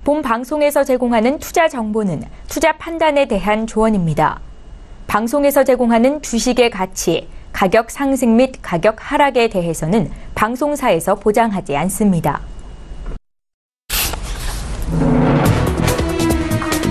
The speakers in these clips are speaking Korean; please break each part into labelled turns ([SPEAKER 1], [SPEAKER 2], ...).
[SPEAKER 1] 본 방송에서 제공하는 투자 정보는 투자 판단에 대한 조언입니다. 방송에서 제공하는 주식의 가치, 가격 상승 및 가격 하락에 대해서는 방송사에서 보장하지 않습니다.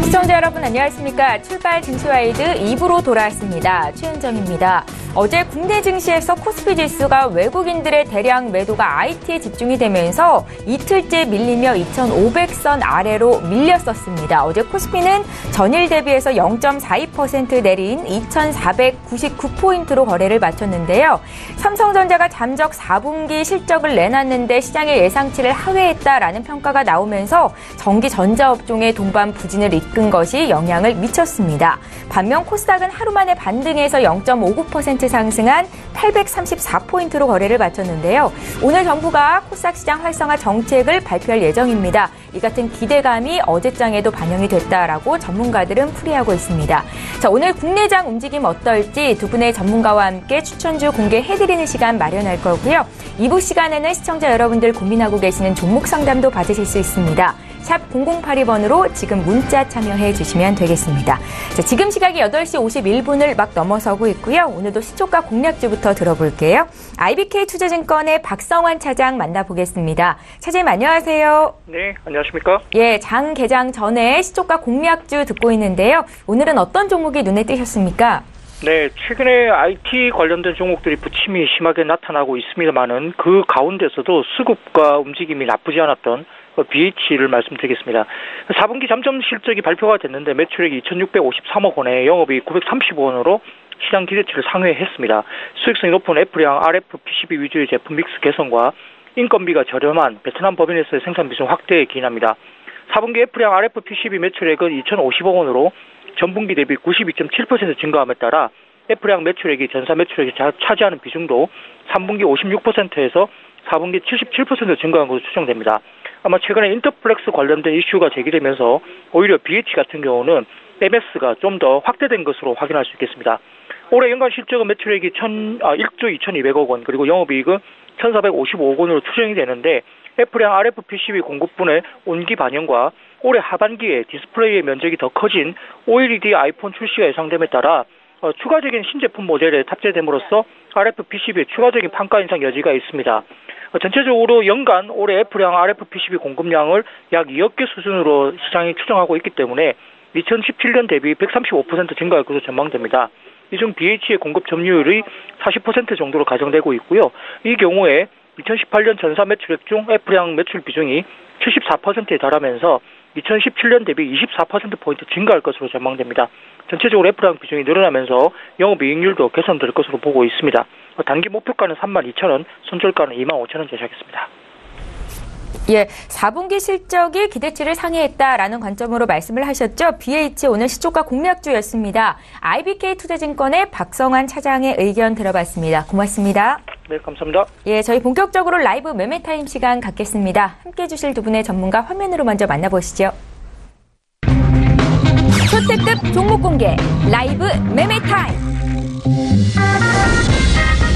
[SPEAKER 1] 시청자 여러분 안녕하십니까. 출발 증시와이드 2부로 돌아왔습니다. 최은정입니다. 어제 국내 증시에서 코스피 지수가 외국인들의 대량 매도가 IT에 집중이 되면서 이틀째 밀리며 2,500선 아래로 밀렸었습니다. 어제 코스피는 전일 대비해서 0.42% 내린 2,499포인트로 거래를 마쳤는데요. 삼성전자가 잠적 4분기 실적을 내놨는데 시장의 예상치를 하회했다라는 평가가 나오면서 전기 전자업종의 동반 부진을 이끈 것이 영향을 미쳤습니다. 반면 코스닥은 하루 만에 반등해서 0.59% 상승한 834포인트로 거래를 마쳤는데요. 오늘 정부가 코스닥 시장 활성화 정책을 발표할 예정입니다. 이 같은 기대감이 어제장에도 반영이 됐다라고 전문가들은 풀이하고 있습니다. 자, 오늘 국내장 움직임 어떨지 두 분의 전문가와 함께 추천주 공개해드리는 시간 마련할 거고요. 2부 시간에는 시청자 여러분들 고민하고 계시는 종목 상담도 받으실 수 있습니다. 샵 0082번으로 지금 문자 참여해 주시면 되겠습니다. 자, 지금 시각이 8시 51분을 막 넘어서고 있고요. 오늘도 시초가 공략주부터 들어볼게요. IBK투자증권의 박성환 차장 만나보겠습니다. 차장님 안녕하세요.
[SPEAKER 2] 네, 안녕하십니까?
[SPEAKER 1] 예, 장 개장 전에 시초가 공략주 듣고 있는데요. 오늘은 어떤 종목이 눈에 띄셨습니까?
[SPEAKER 2] 네, 최근에 IT 관련된 종목들이 부침이 심하게 나타나고 있습니다만은 그 가운데서도 수급과 움직임이 나쁘지 않았던 BH를 말씀드리겠습니다. 4분기 잠정 실적이 발표가 됐는데 매출액이 2,653억 원에 영업이익 935원으로 시장 기대치를 상회했습니다. 수익성이 높은 애플향 RF PCB 위주의 제품 믹스 개선과 인건비가 저렴한 베트남 법인에서의 생산 비중 확대에 기인합니다. 4분기 애플향 RF PCB 매출액은 2,050억 원으로 전분기 대비 92.7% 증가함에 따라 애플향 매출액이 전사 매출액이 차지하는 비중도 3분기 56%에서 4분기 77% 증가한 것으로 추정됩니다. 아마 최근에 인터플렉스 관련된 이슈가 제기되면서 오히려 BH 같은 경우는 MS가 좀 더 확대된 것으로 확인할 수 있겠습니다. 올해 연간 실적은 매출액이 1조 2,200억 원 그리고 영업이익은 1,455억 원으로 추정이 되는데 애플향 RF PCB 공급분의 온기 반영과 올해 하반기에 디스플레이의 면적이 더 커진 OLED 아이폰 출시가 예상됨에 따라 추가적인 신제품 모델에 탑재됨으로써 RF PCB의 추가적인 판가 인상 여지가 있습니다. 전체적으로 연간 올해 애플향 RF PCB 공급량을 약 2억 개 수준으로 시장이 추정하고 있기 때문에 2017년 대비 135% 증가할 것으로 전망됩니다. 이 중 BH의 공급 점유율이 40% 정도로 가정되고 있고요. 이 경우에 2018년 전사 매출액 중 애플향 매출 비중이 74%에 달하면서 2017년 대비 24%포인트 증가할 것으로 전망됩니다. 전체적으로 애플향 비중이 늘어나면서 영업이익률도 개선될 것으로 보고 있습니다. 단기 목표가는 32,000원, 손절가는 25,000원 제시하겠습니다.
[SPEAKER 1] 예, 4분기 실적이 기대치를 상회했다라는 관점으로 말씀을 하셨죠. BH 오늘 시초가 공략주였습니다. IBK투자증권의 박성환 차장의 의견 들어봤습니다. 고맙습니다.
[SPEAKER 2] 네, 감사합니다.
[SPEAKER 1] 예, 저희 본격적으로 라이브 매매타임 시간 갖겠습니다. 함께해 주실 두 분의 전문가 화면으로 먼저 만나보시죠. 초특급 종목 공개 라이브 매매타임.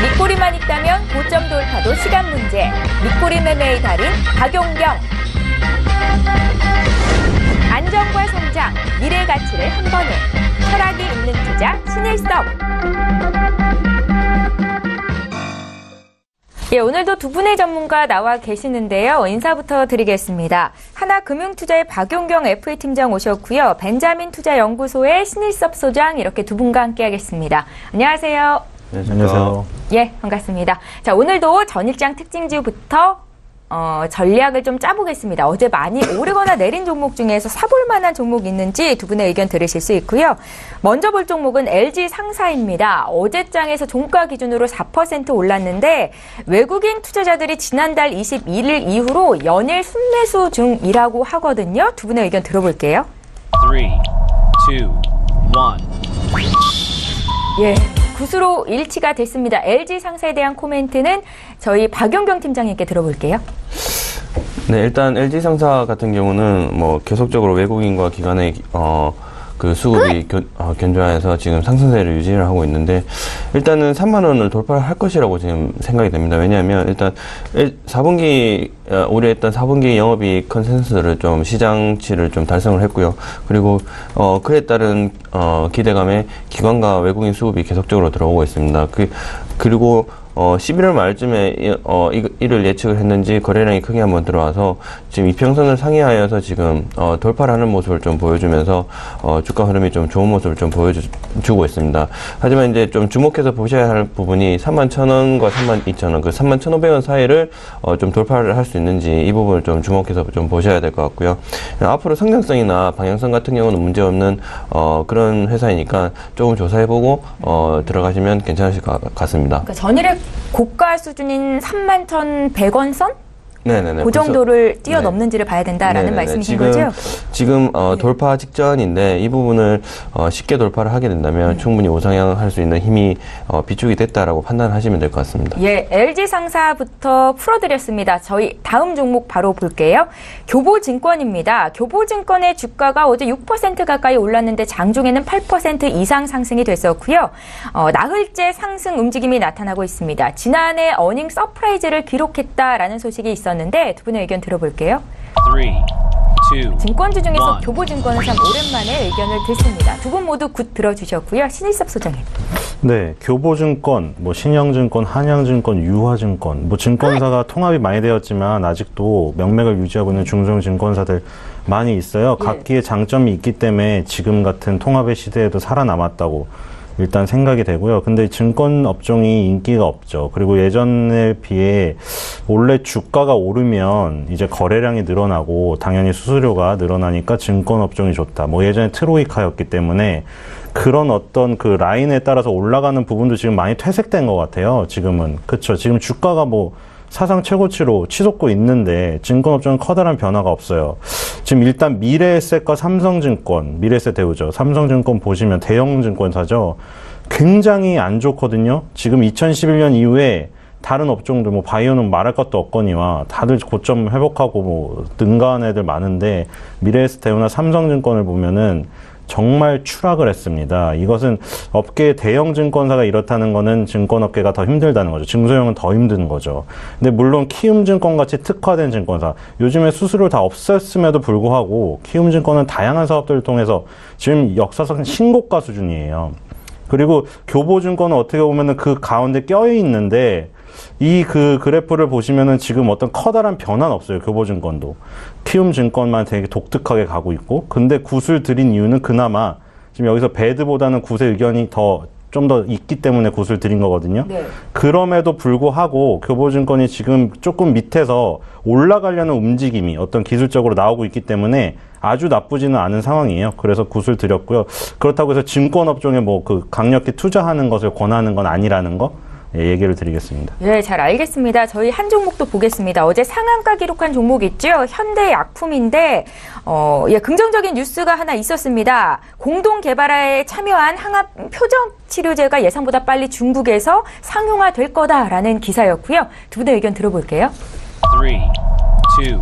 [SPEAKER 1] 밑꼬리만 있다면 고점 돌파도 시간 문제. 밑꼬리 매매의 달인 박용경. 안정과 성장, 미래 가치를 한 번에. 철학이 있는 투자 신일섭. 예, 오늘도 두 분의 전문가 나와 계시는데요. 인사부터 드리겠습니다. 하나금융투자의 박용경 FA 팀장 오셨고요. 벤자민 투자연구소의 신일섭 소장 이렇게 두 분과 함께하겠습니다. 안녕하세요.
[SPEAKER 3] 네, 안녕하세요.
[SPEAKER 1] 예, 반갑습니다. 자, 오늘도 전일장 특징주부터 전략을 좀 짜보겠습니다. 어제 많이 오르거나 내린 종목 중에서 사볼 만한 종목이 있는지 두 분의 의견 들으실 수 있고요. 먼저 볼 종목은 LG 상사입니다. 어제장에서 종가 기준으로 4% 올랐는데 외국인 투자자들이 지난달 21일 이후로 연일 순매수 중이라고 하거든요. 두 분의 의견 들어볼게요.
[SPEAKER 4] 3, 2, 1.
[SPEAKER 1] 예. 굿으로 일치가 됐습니다. LG 상사에 대한 코멘트는 저희 박용경 팀장님께 들어볼게요.
[SPEAKER 3] 네, 일단 LG 상사 같은 경우는 뭐 계속적으로 외국인과 기관의 그 수급이 견조해서 지금 상승세를 유지를 하고 있는데 일단은 3만 원을 돌파할 것이라고 지금 생각이 됩니다. 왜냐하면 일단 4분기 올해 일단 4분기 영업이익 컨센서스를 좀 시장치를 좀 달성을 했고요. 그리고 그에 따른 기대감에 기관과 외국인 수급이 계속적으로 들어오고 있습니다. 그리고 11월 말쯤에 이를 예측을 했는지 거래량이 크게 한번 들어와서 지금 이평선을 상회하여서 지금 돌파를 하는 모습을 좀 보여주면서 주가 흐름이 좀 좋은 모습을 좀 보여주고 있습니다. 하지만 이제 좀 주목해서 보셔야 할 부분이 31,000원과 32,000원, 그 31,500원 사이를 좀 돌파를 할 수 있는지 이 부분을 좀 주목해서 좀 보셔야 될 것 같고요. 앞으로 성장성이나 방향성 같은 경우는 문제없는 그런 회사이니까 조금 조사해보고 들어가시면 괜찮으실 것 같습니다.
[SPEAKER 1] 그러니까 전일의 고가 수준인 31,100원 선?
[SPEAKER 3] 네네네.
[SPEAKER 1] 그 정도를 뛰어넘는지를 봐야 된다라는 말씀이신 거죠?
[SPEAKER 3] 지금 돌파 직전인데 이 부분을 쉽게 돌파를 하게 된다면 충분히 우상향할 수 있는 힘이 비축이 됐다라고 판단하시면 될 것 같습니다.
[SPEAKER 1] 예, LG상사부터 풀어드렸습니다. 저희 다음 종목 바로 볼게요. 교보증권입니다. 교보증권의 주가가 어제 6% 가까이 올랐는데 장중에는 8% 이상 상승이 됐었고요. 나흘째 상승 움직임이 나타나고 있습니다. 지난해 어닝 서프라이즈를 기록했다라는 소식이 있었는데 두 분의 의견 들어볼게요.
[SPEAKER 4] 3, 2,
[SPEAKER 1] 증권주 중에서
[SPEAKER 4] 1.
[SPEAKER 1] 교보증권은 참 오랜만에 의견을 듣습니다. 두 분 모두 굿 들어주셨고요. 신일섭 소장님.
[SPEAKER 5] 네, 교보증권, 신영증권, 한양증권, 유화증권, 증권사가 통합이 많이 되었지만 아직도 명맥을 유지하고 있는 중소증권사들 많이 있어요. 각기의 장점이 있기 때문에 지금 같은 통합의 시대에도 살아남았다고 일단 생각이 되고요. 근데 증권 업종이 인기가 없죠. 그리고 예전에 비해 원래 주가가 오르면 이제 거래량이 늘어나고 당연히 수수료가 늘어나니까 증권 업종이 좋다. 예전에 트로이카였기 때문에 그런 어떤 그 라인에 따라서 올라가는 부분도 지금 많이 퇴색된 것 같아요. 지금은. 그쵸. 지금 주가가 사상 최고치로 치솟고 있는데 증권업종은 커다란 변화가 없어요. 지금 일단 미래에셋과 삼성증권, 미래에셋 대우죠. 삼성증권 보시면 대형 증권사죠. 굉장히 안 좋거든요. 지금 2011년 이후에 다른 업종들 바이오는 말할 것도 없거니와 다들 고점 회복하고 능가한 애들 많은데 미래에셋 대우나 삼성증권을 보면은 정말 추락을 했습니다. 이것은 업계의 대형 증권사가 이렇다는 거는 증권업계가 더 힘들다는 거죠. 중소형은 더 힘든 거죠. 근데 물론 키움증권 같이 특화된 증권사, 요즘에 수수료 다 없앴음에도 불구하고 키움증권은 다양한 사업들을 통해서 지금 역사상 신고가 수준이에요. 그리고 교보증권은 어떻게 보면은 그 가운데 껴 있는데 이 그래프를 보시면은 지금 어떤 커다란 변화는 없어요. 교보증권도. 키움증권만 되게 독특하게 가고 있고, 근데 굿을 들인 이유는 그나마 지금 여기서 배드보다는 굿의 의견이 좀 더 있기 때문에 굿을 들인 거거든요. 네. 그럼에도 불구하고 교보증권이 지금 조금 밑에서 올라가려는 움직임이 어떤 기술적으로 나오고 있기 때문에 아주 나쁘지는 않은 상황이에요. 그래서 굿을 드렸고요. 그렇다고 해서 증권업종에 강력히 투자하는 것을 권하는 건 아니라는 거. 얘기를 드리겠습니다.
[SPEAKER 1] 네, 잘 알겠습니다. 저희 한 종목도 보겠습니다. 어제 상한가 기록한 종목 있죠? 현대약품인데 긍정적인 뉴스가 하나 있었습니다. 공동 개발에 참여한 항암 표적 치료제가 예상보다 빨리 중국에서 상용화될 거다라는 기사였고요. 두 분의 의견 들어볼게요.
[SPEAKER 4] 3, 2, 1.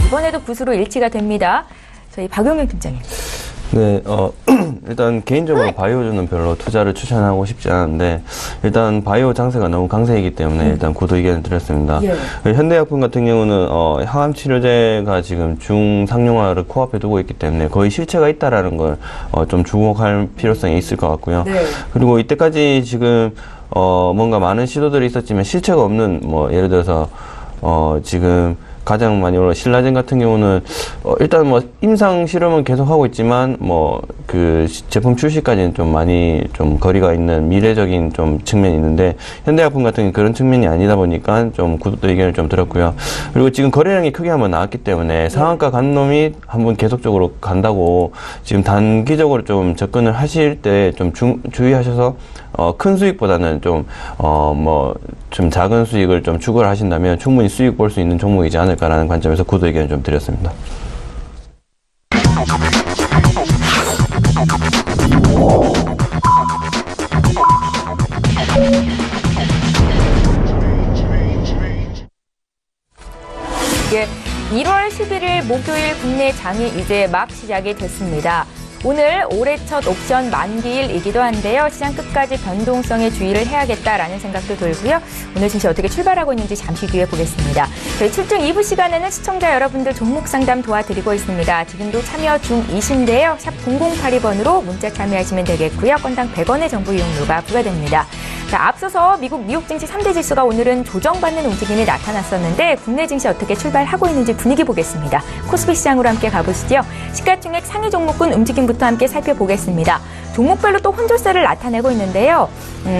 [SPEAKER 1] 이번에도 굿으로 일치가 됩니다. 저희 박용영 팀장님.
[SPEAKER 3] 네, 일단 개인적으로 바이오주는 별로 투자를 추천하고 싶지 않은데 일단 바이오 장세가 너무 강세이기 때문에 일단 굿 의견을 드렸습니다. 예. 현대약품 같은 경우는 항암 치료제가 지금 중상용화를 코앞에 두고 있기 때문에 거의 실체가 있다라는 걸 좀 주목할 필요성이 있을 것 같고요. 네. 그리고 이때까지 지금 뭔가 많은 시도들이 있었지만 실체가 없는 예를 들어서 지금 가장 많이 올라 신라젠 같은 경우는 일단 임상 실험은 계속 하고 있지만 그 제품 출시까지는 좀 많이 좀 거리가 있는 미래적인 좀 측면이 있는데 현대약품 같은 경우는 그런 측면이 아니다 보니까 좀 구독도 의견을 좀 들었고요. 그리고 지금 거래량이 크게 한번 나왔기 때문에 상한가 간 놈이 한번 계속적으로 간다고 지금 단기적으로 좀 접근을 하실 때 좀 주의하셔서 큰 수익보다는 좀 작은 수익을 좀 추구를 하신다면 충분히 수익 볼 수 있는 종목이지 않을까라는 관점에서 굿 의견을 좀 드렸습니다. 예.
[SPEAKER 1] 1월 11일 내일 목요일 국내 장이 이제 막 시작이 됐습니다. 오늘 올해 첫 옵션 만기일이기도 한데요. 시장 끝까지 변동성에 주의를 해야겠다라는 생각도 들고요. 오늘 증시 어떻게 출발하고 있는지 잠시 뒤에 보겠습니다. 저희 7중 2부 시간에는 시청자 여러분들 종목 상담 도와드리고 있습니다. 지금도 참여 중이신데요. 샵 0082번으로 문자 참여하시면 되겠고요. 건당 100원의 정보 이용료가 부과됩니다. 자, 앞서서 미국 뉴욕 증시 3대 지수가 오늘은 조정받는 움직임이 나타났었는데 국내 증시 어떻게 출발하고 있는지 분위기 보겠습니다. 코스피 시장으로 함께 가보시죠. 시가총액 상위 종목군 움직임부터 함께 살펴보겠습니다. 종목별로 또 혼조세를 나타내고 있는데요.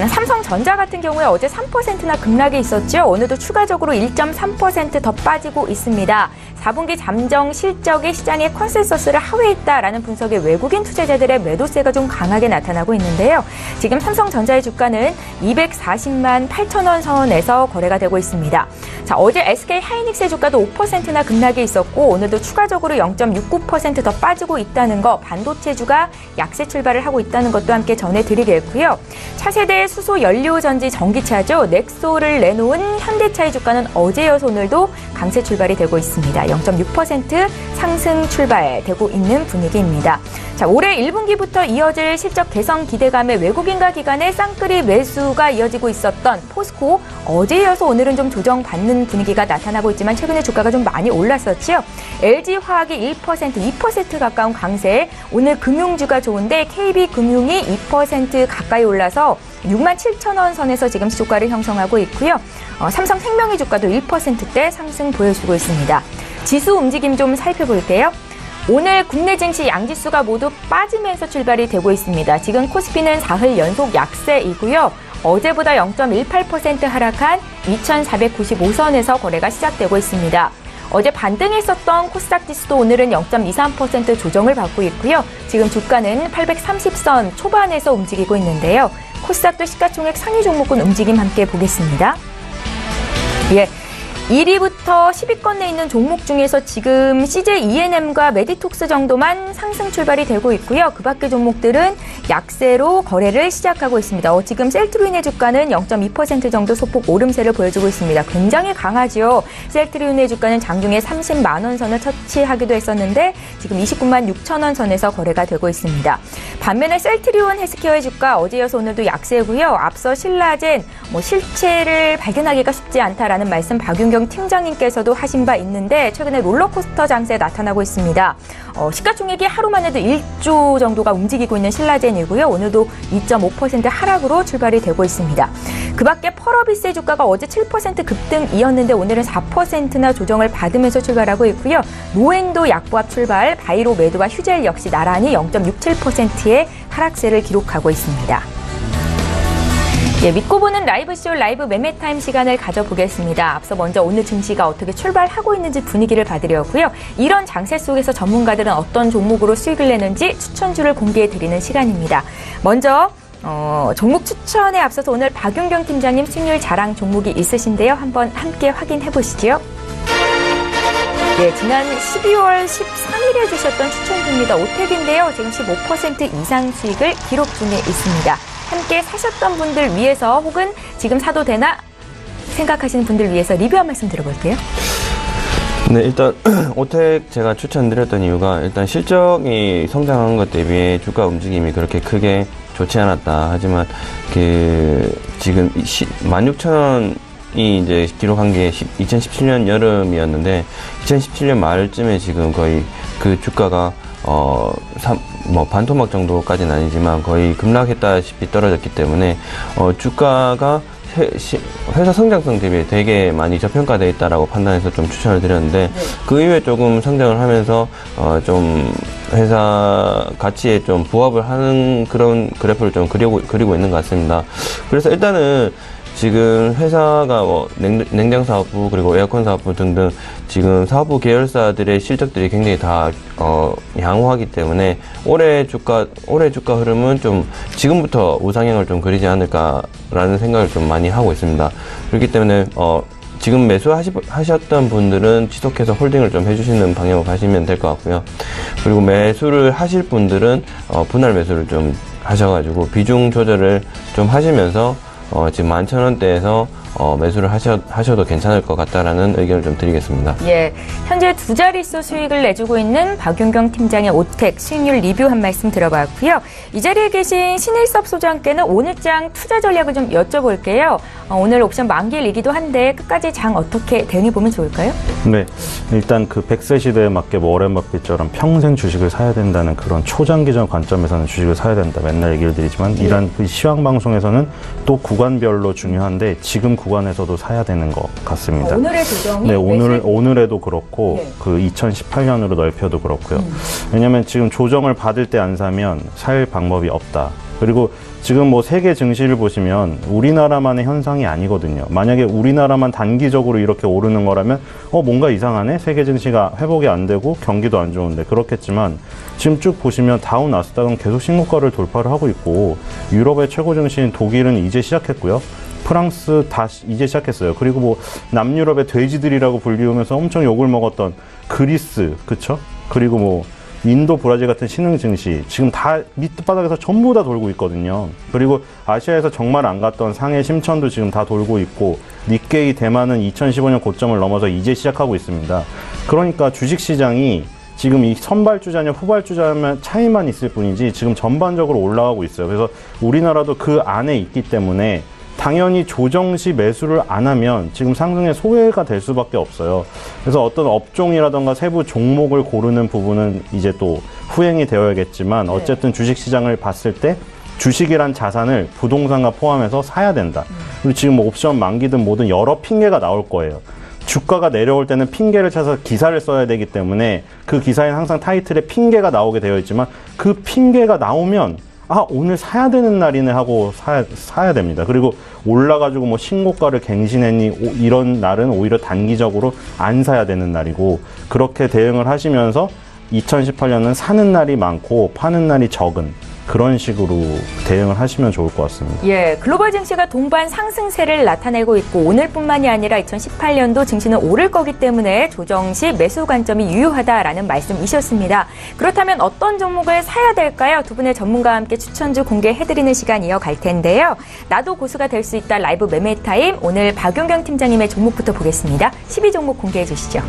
[SPEAKER 1] 삼성전자 같은 경우에 어제 3%나 급락이 있었죠. 오늘도 추가적으로 1.3% 더 빠지고 있습니다. 4분기 잠정 실적이 시장의 컨센서스를 하회했다라는 분석에 외국인 투자자들의 매도세가 좀 강하게 나타나고 있는데요. 지금 삼성전자의 주가는 240만 8천 원 선에서 거래가 되고 있습니다. 자, 어제 SK 하이닉스의 주가도 5%나 급락이 있었고 오늘도 추가적으로 0.69% 더 빠지고 있다는 거, 반도체주가 약세 출발을 하고 있다는 것도 함께 전해드리겠고요. 차세대 수소 연료 전지 전기차죠. 넥소를 내놓은 현대차의 주가는 어제 이어서 오늘도 강세 출발이 되고 있습니다. 0.6% 상승 출발되고 있는 분위기입니다. 자, 올해 1분기부터 이어질 실적 개선 기대감에 외국인과 기관의 쌍끌이 매수가 이어지고 있었던 포스코, 어제 이어서 오늘은 좀 조정받는 분위기가 나타나고 있지만 최근에 주가가 좀 많이 올랐었죠. LG화학이 1%, 2% 가까운 강세, 오늘 금융주가 좋은데 KB금융이 2% 가까이 올라서 6만 7천 원 선에서 지금 주가를 형성하고 있고요. 삼성생명의 주가도 1%대 상승 보여주고 있습니다. 지수 움직임 좀 살펴볼게요. 오늘 국내 증시 양지수가 모두 빠지면서 출발이 되고 있습니다. 지금 코스피는 4흘 연속 약세이고요. 어제보다 0.18% 하락한 2,495선에서 거래가 시작되고 있습니다. 어제 반등했었던 코스닥 지수도 오늘은 0.23% 조정을 받고 있고요. 지금 주가는 830선 초반에서 움직이고 있는데요. 코스닥도 시가총액 상위 종목군 움직임 함께 보겠습니다. 예. 1위부터 10위권 내에 있는 종목 중에서 지금 CJ ENM과 메디톡스 정도만 상승 출발이 되고 있고요. 그 밖의 종목들은 약세로 거래를 시작하고 있습니다. 지금 셀트리온의 주가는 0.2% 정도 소폭 오름세를 보여주고 있습니다. 굉장히 강하죠. 셀트리온의 주가는 장중에 30만 원 선을 터치하기도 했었는데 지금 29만 6천 원 선에서 거래가 되고 있습니다. 반면에 셀트리온 헬스케어의 주가 어제 이어서 오늘도 약세고요. 앞서 신라젠 실체를 발견하기가 쉽지 않다라는 말씀 박윤경 팀장님께서도 하신 바 있는데 최근에 롤러코스터 장세에 나타나고 있습니다. 시가총액이 하루만 해도 1조 정도가 움직이고 있는 신라젠이고요. 오늘도 2.5% 하락으로 출발이 되고 있습니다. 그 밖에 펄어비스의 주가가 어제 7% 급등이었는데 오늘은 4%나 조정을 받으면서 출발하고 있고요. 노엔도 약보합 출발, 바이로 매도와 휴젤 역시 나란히 0.67%의 하락세를 기록하고 있습니다. 예, 믿고 보는 라이브쇼 라이브 매매타임 시간을 가져보겠습니다. 앞서 먼저 오늘 증시가 어떻게 출발하고 있는지 분위기를 봐드렸고요. 이런 장세 속에서 전문가들은 어떤 종목으로 수익을 내는지 추천주를 공개해드리는 시간입니다. 먼저 종목 추천에 앞서서 오늘 박윤경 팀장님 수익률 자랑 종목이 있으신데요. 한번 함께 확인해보시죠. 네, 지난 12월 13일에 주셨던 추천주입니다. 오텍인데요. 지금 15% 이상 수익을 기록 중에 있습니다. 함께 사셨던 분들 위해서 혹은 지금 사도 되나 생각하시는 분들 위해서 리뷰 한 말씀 들어볼게요.
[SPEAKER 3] 네, 일단 오텍 제가 추천드렸던 이유가 일단 실적이 성장한 것 대비해 주가 움직임이 그렇게 크게 좋지 않았다. 하지만 지금 16,000원 이 이제 기록한 게 2017년 여름이었는데 2017년 말쯤에 지금 거의 그 주가가 반토막 정도까지는 아니지만 거의 급락했다시피 떨어졌기 때문에 주가가 회사 성장성 대비 되게 많이 저평가되어 있다라고 판단해서 좀 추천을 드렸는데 네. 그 이후에 조금 성장을 하면서 좀 회사 가치에 좀 부합을 하는 그런 그래프를 좀 그리고 있는 것 같습니다. 그래서 일단은 지금 회사가 냉장 사업부 그리고 에어컨 사업부 등등 지금 사업부 계열사들의 실적들이 굉장히 다 양호하기 때문에 올해 주가 흐름은 좀 지금부터 우상향을 좀 그리지 않을까라는 생각을 좀 많이 하고 있습니다. 그렇기 때문에 지금 매수하셨던 분들은 지속해서 홀딩을 좀 해주시는 방향으로 가시면 될 것 같고요. 그리고 매수를 하실 분들은 분할 매수를 좀 하셔가지고 비중 조절을 좀 하시면서 지금 11,000원대에서 매수를 하셔도 괜찮을 것 같다라는 의견을 좀 드리겠습니다.
[SPEAKER 1] 예, 현재 두 자릿수 수익을 내주고 있는 박윤경 팀장의 오텍 수익률 리뷰 한 말씀 들어봤고요. 이 자리에 계신 신일섭 소장께는 오늘 장 투자 전략을 좀 여쭤볼게요. 오늘 옵션 만기일이기도 한데 끝까지 장 어떻게 대응해보면 좋을까요?
[SPEAKER 5] 네, 일단 그 100세 시대에 맞게 워렌 버핏처럼 평생 주식을 사야 된다는 그런 초장기적 관점에서는 주식을 사야 된다 맨날 얘기를 드리지만 이런 그 시황 방송에서는 또 구간별로 중요한데 지금 구간에서도 사야 되는 것 같습니다.
[SPEAKER 1] 오늘의 조정이
[SPEAKER 5] 네, 오늘에도 그렇고
[SPEAKER 1] 네.
[SPEAKER 5] 그 2018년으로 넓혀도 그렇고요. 왜냐하면 지금 조정을 받을 때 안 사면 살 방법이 없다. 그리고 지금 뭐 세계 증시를 보시면 우리나라만의 현상이 아니거든요. 만약에 우리나라만 단기적으로 이렇게 오르는 거라면 뭔가 이상하네? 세계 증시가 회복이 안 되고 경기도 안 좋은데 그렇겠지만 지금 쭉 보시면 다우 나스닥은 계속 신고가를 돌파를 하고 있고 유럽의 최고 증시인 독일은 이제 시작했고요. 프랑스 다시 이제 시작했어요. 그리고 뭐 남유럽의 돼지들이라고 불리우면서 엄청 욕을 먹었던 그리스, 그쵸? 그리고 뭐 인도, 브라질 같은 신흥 증시 지금 다 밑바닥에서 전부 다 돌고 있거든요. 그리고 아시아에서 정말 안 갔던 상해 심천도 지금 다 돌고 있고 니케이 대만은 2015년 고점을 넘어서 이제 시작하고 있습니다. 그러니까 주식시장이 지금 이 선발주자냐 후발주자냐 차이만 있을 뿐이지 지금 전반적으로 올라가고 있어요. 그래서 우리나라도 그 안에 있기 때문에 당연히 조정 시 매수를 안 하면 지금 상승의 소외가 될 수밖에 없어요. 그래서 어떤 업종이라던가 세부 종목을 고르는 부분은 이제 또 후행이 되어야겠지만 어쨌든 주식시장을 봤을 때 주식이란 자산을 부동산과 포함해서 사야 된다. 그리고 지금 뭐 옵션 만기든 뭐든 여러 핑계가 나올 거예요. 주가가 내려올 때는 핑계를 찾아서 기사를 써야 되기 때문에 그 기사에는 항상 타이틀에 핑계가 나오게 되어 있지만 그 핑계가 나오면 오늘 사야 되는 날이네 하고 사야 됩니다. 그리고 올라가지고 뭐 신고가를 갱신했니 이런 날은 오히려 단기적으로 안 사야 되는 날이고 그렇게 대응을 하시면서 2018년은 사는 날이 많고 파는 날이 적은 그런 식으로 대응을 하시면 좋을 것 같습니다.
[SPEAKER 1] 예, 글로벌 증시가 동반 상승세를 나타내고 있고 오늘뿐만이 아니라 2018년도 증시는 오를 거기 때문에 조정 시 매수 관점이 유효하다라는 말씀이셨습니다. 그렇다면 어떤 종목을 사야 될까요? 두 분의 전문가와 함께 추천주 공개해드리는 시간 이어갈 텐데요. 나도 고수가 될 수 있다 라이브 매매 타임. 오늘 박윤경 팀장님의 종목부터 보겠습니다. 12종목 공개해 주시죠.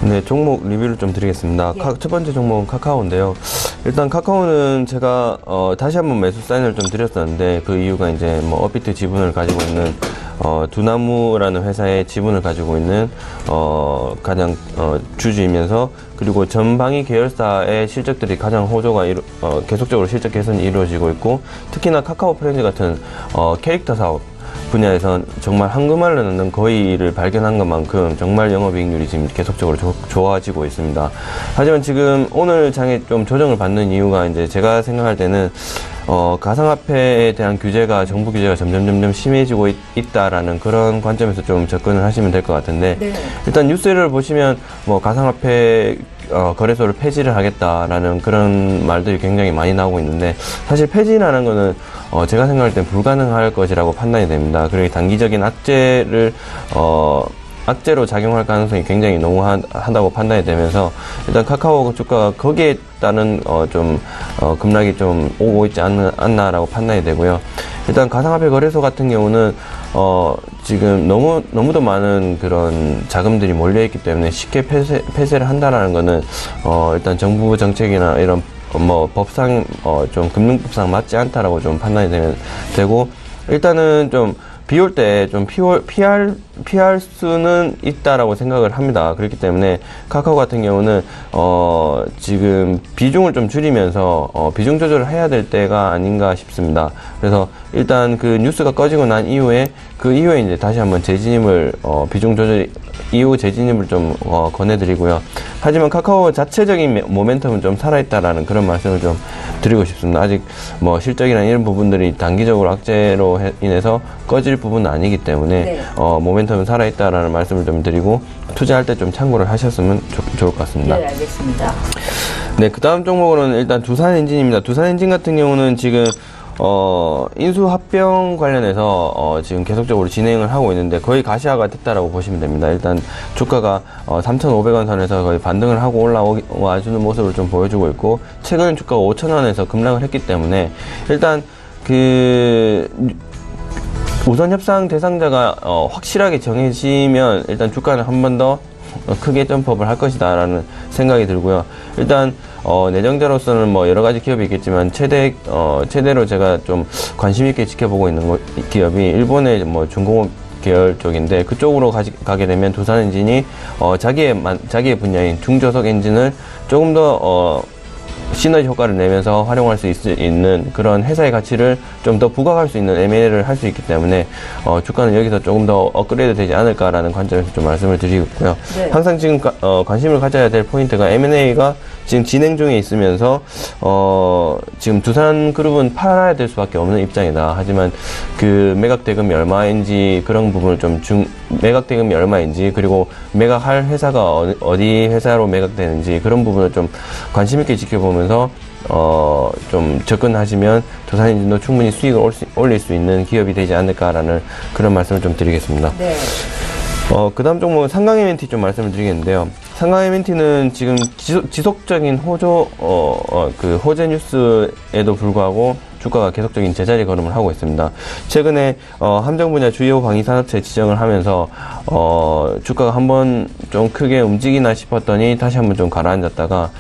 [SPEAKER 3] 네, 종목 리뷰를 좀 드리겠습니다. 첫 번째 종목은 카카오인데요. 일단 카카오는 제가 다시 한번 매수 사인을 좀 드렸었는데 그 이유가 이제 뭐 업비트 지분을 가지고 있는 두나무라는 회사의 지분을 가지고 있는 가장 주주이면서 그리고 전방위 계열사의 실적들이 가장 호조가 계속적으로 실적 개선이 이루어지고 있고 특히나 카카오 프렌즈 같은 캐릭터 사업 분야에선 정말 한금알로 넣는 거의를 발견한 것만큼 정말 영업이익률이 지금 계속적으로 좋아지고 있습니다. 하지만 지금 오늘 장에 좀 조정을 받는 이유가 이제 제가 생각할 때는 가상화폐에 대한 규제가 정부 규제가 점점 심해지고 있다라는 그런 관점에서 좀 접근을 하시면 될 것 같은데 일단 뉴스를 보시면 뭐 가상화폐 거래소를 폐지를 하겠다라는 그런 말들이 굉장히 많이 나오고 있는데 사실 폐지라는 거는 제가 생각할 땐 불가능할 것이라고 판단이 됩니다. 그리고 단기적인 악재로 작용할 가능성이 굉장히 농후하다고 판단이 되면서 일단 카카오 주가가 거기에 따른 급락이 좀 오고 있지 않나라고 판단이 되고요. 일단 가상화폐 거래소 같은 경우는 지금 너무도 많은 그런 자금들이 몰려있기 때문에 쉽게 폐쇄를 한다라는 거는 일단 정부 정책이나 이런 법상 좀 금융법상 맞지 않다라고 좀 판단이 되고 일단은 좀 비올 때 좀 피할 수는 있다라고 생각을 합니다. 그렇기 때문에 카카오 같은 경우는 지금 비중을 좀 줄이면서 비중 조절을 해야 될 때가 아닌가 싶습니다. 그래서 일단 그 뉴스가 꺼지고 난 이후에 이제 다시 한번 재진입을 비중 조절 이후 재진입을 좀 권해드리고요. 하지만 카카오 자체적인 모멘텀은 좀 살아있다라는 그런 말씀을 좀 드리고 싶습니다. 아직 뭐 실적이나 이런 부분들이 단기적으로 악재로 인해서 꺼질 부분은 아니기 때문에 모멘텀은 살아있다라는 말씀을 좀 드리고 투자할 때 좀 참고를 하셨으면 좋을 것 같습니다.
[SPEAKER 1] 네, 알겠습니다.
[SPEAKER 3] 네, 그 다음 종목으로는 일단 두산엔진입니다. 두산엔진 같은 경우는 지금 인수합병 관련해서 지금 계속적으로 진행을 하고 있는데 거의 가시화가 됐다라고 보시면 됩니다. 일단 주가가 3,500원 선에서 거의 반등을 하고 올라와주는 모습을 좀 보여주고 있고 최근 주가가 5,000원에서 급락을 했기 때문에 일단 우선 협상 대상자가 확실하게 정해지면 일단 주가는 한 번 더 크게 점프업을 할 것이다라는 생각이 들고요. 일단 내정자로서는 뭐 여러 가지 기업이 있겠지만 최대로 제가 좀 관심 있게 지켜보고 있는 기업이 일본의 뭐 중공업 계열 쪽인데, 그쪽으로 가게 되면 두산엔진이 자기의 분야인 중저속 엔진을 조금 더 시너지 효과를 내면서 활용할 수 있는 그런 회사의 가치를 좀 더 부각할 수 있는 M&A를 할 수 있기 때문에 주가는 여기서 조금 더 업그레이드 되지 않을까라는 관점에서 좀 말씀을 드리고 있고요. 네. 항상 지금 관심을 가져야 될 포인트가 M&A가 지금 진행 중에 있으면서 지금 두산그룹은 팔아야 될 수밖에 없는 입장이다. 하지만 그 매각 대금이 얼마인지 그런 부분을 좀 매각 대금이 얼마인지, 그리고 매각할 회사가 어디 회사로 매각되는지 그런 부분을 좀 관심 있게 지켜보면서 좀 접근하시면 두산엔진도 충분히 수익을 올릴 수 있는 기업이 되지 않을까라는 그런 말씀을 좀 드리겠습니다. 네. 그 다음 종목은 상강 M&T 좀 말씀을 드리겠는데요. 상강 M&T는 지금 지속적인 호재 뉴스에도 불구하고 주가가 계속적인 제자리 걸음을 하고 있습니다. 최근에 함정 분야 주요 방위산업체 지정을 하면서 주가가 한번 좀 크게 움직이나 싶었더니 다시 한번 좀 가라앉았다가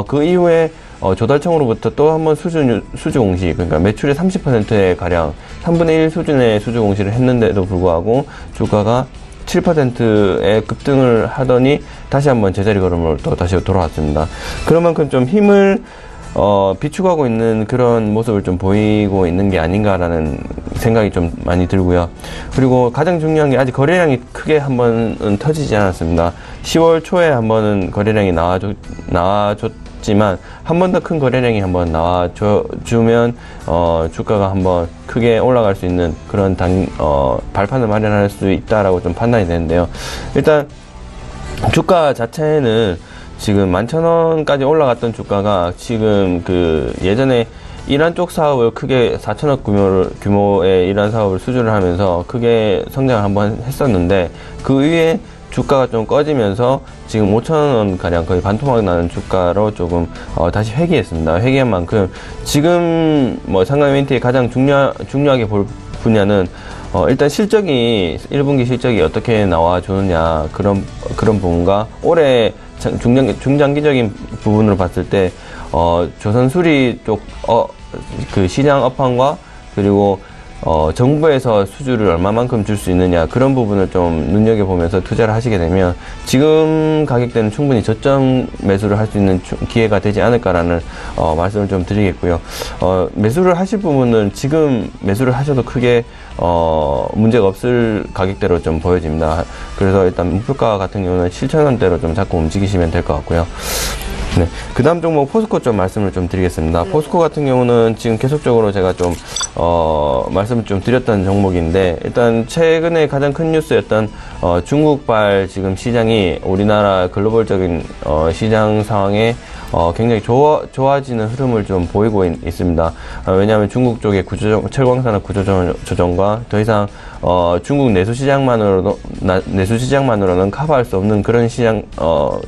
[SPEAKER 3] 그 이후에 조달청으로부터 또 한번 수주 공시, 그러니까 매출의 30%에 가량 3분의 1 수준의 수주 공시를 했는데도 불구하고 주가가 7%의 급등을 하더니 다시 한번 제자리 걸음으로 또 다시 돌아왔습니다. 그런 만큼 좀 힘을 비축하고 있는 그런 모습을 좀 보이고 있는 게 아닌가라는 생각이 좀 많이 들고요. 그리고 가장 중요한 게 아직 거래량이 크게 한번은 터지지 않았습니다. 10월 초에 한번은 거래량이 나와줬지만 한 번 더 큰 거래량이 한번 나와주면 주가가 한번 크게 올라갈 수 있는 그런 발판을 마련할 수 있다라고 좀 판단이 되는데요. 일단 주가 자체는 지금 11,000원까지 올라갔던 주가가 지금 예전에 이란 쪽 사업을 크게 4천억 규모의 이란 사업을 수주를 하면서 크게 성장을 한번 했었는데, 그 위에 주가가 좀 꺼지면서 지금 5,000원 가량 거의 반토막 나는 주가로 조금 다시 회귀했습니다. 회귀한 만큼 지금 뭐 상강 M&T의 가장 중요하게 볼 분야는 일단 1분기 실적이 어떻게 나와주느냐, 그런 부분과 올해 중장기적인 부분으로 봤을 때 조선수리 쪽 시장 업황과 그리고 정부에서 수주를 얼마만큼 줄 수 있느냐, 그런 부분을 좀 눈여겨보면서 투자를 하시게 되면 지금 가격대는 충분히 저점 매수를 할 수 있는 기회가 되지 않을까라는 말씀을 좀 드리겠고요. 매수를 하실 부분은 지금 매수를 하셔도 크게 문제가 없을 가격대로 좀 보여집니다. 그래서 일단 목표가 같은 경우는 7,000원대로 좀 잡고 움직이시면 될 것 같고요. 네. 그 다음 종목 포스코 좀 말씀을 좀 드리겠습니다. 네. 포스코 같은 경우는 지금 계속적으로 제가 좀, 말씀을 좀 드렸던 종목인데, 일단 최근에 가장 큰 뉴스였던, 중국발 지금 시장이 우리나라 글로벌적인, 시장 상황에 굉장히 좋아지는 흐름을 좀 보이고 있습니다. 왜냐하면 중국 쪽의 철광산업 구조조정과 더 이상 중국 내수 시장만으로는 커버할 수 없는 그런 시장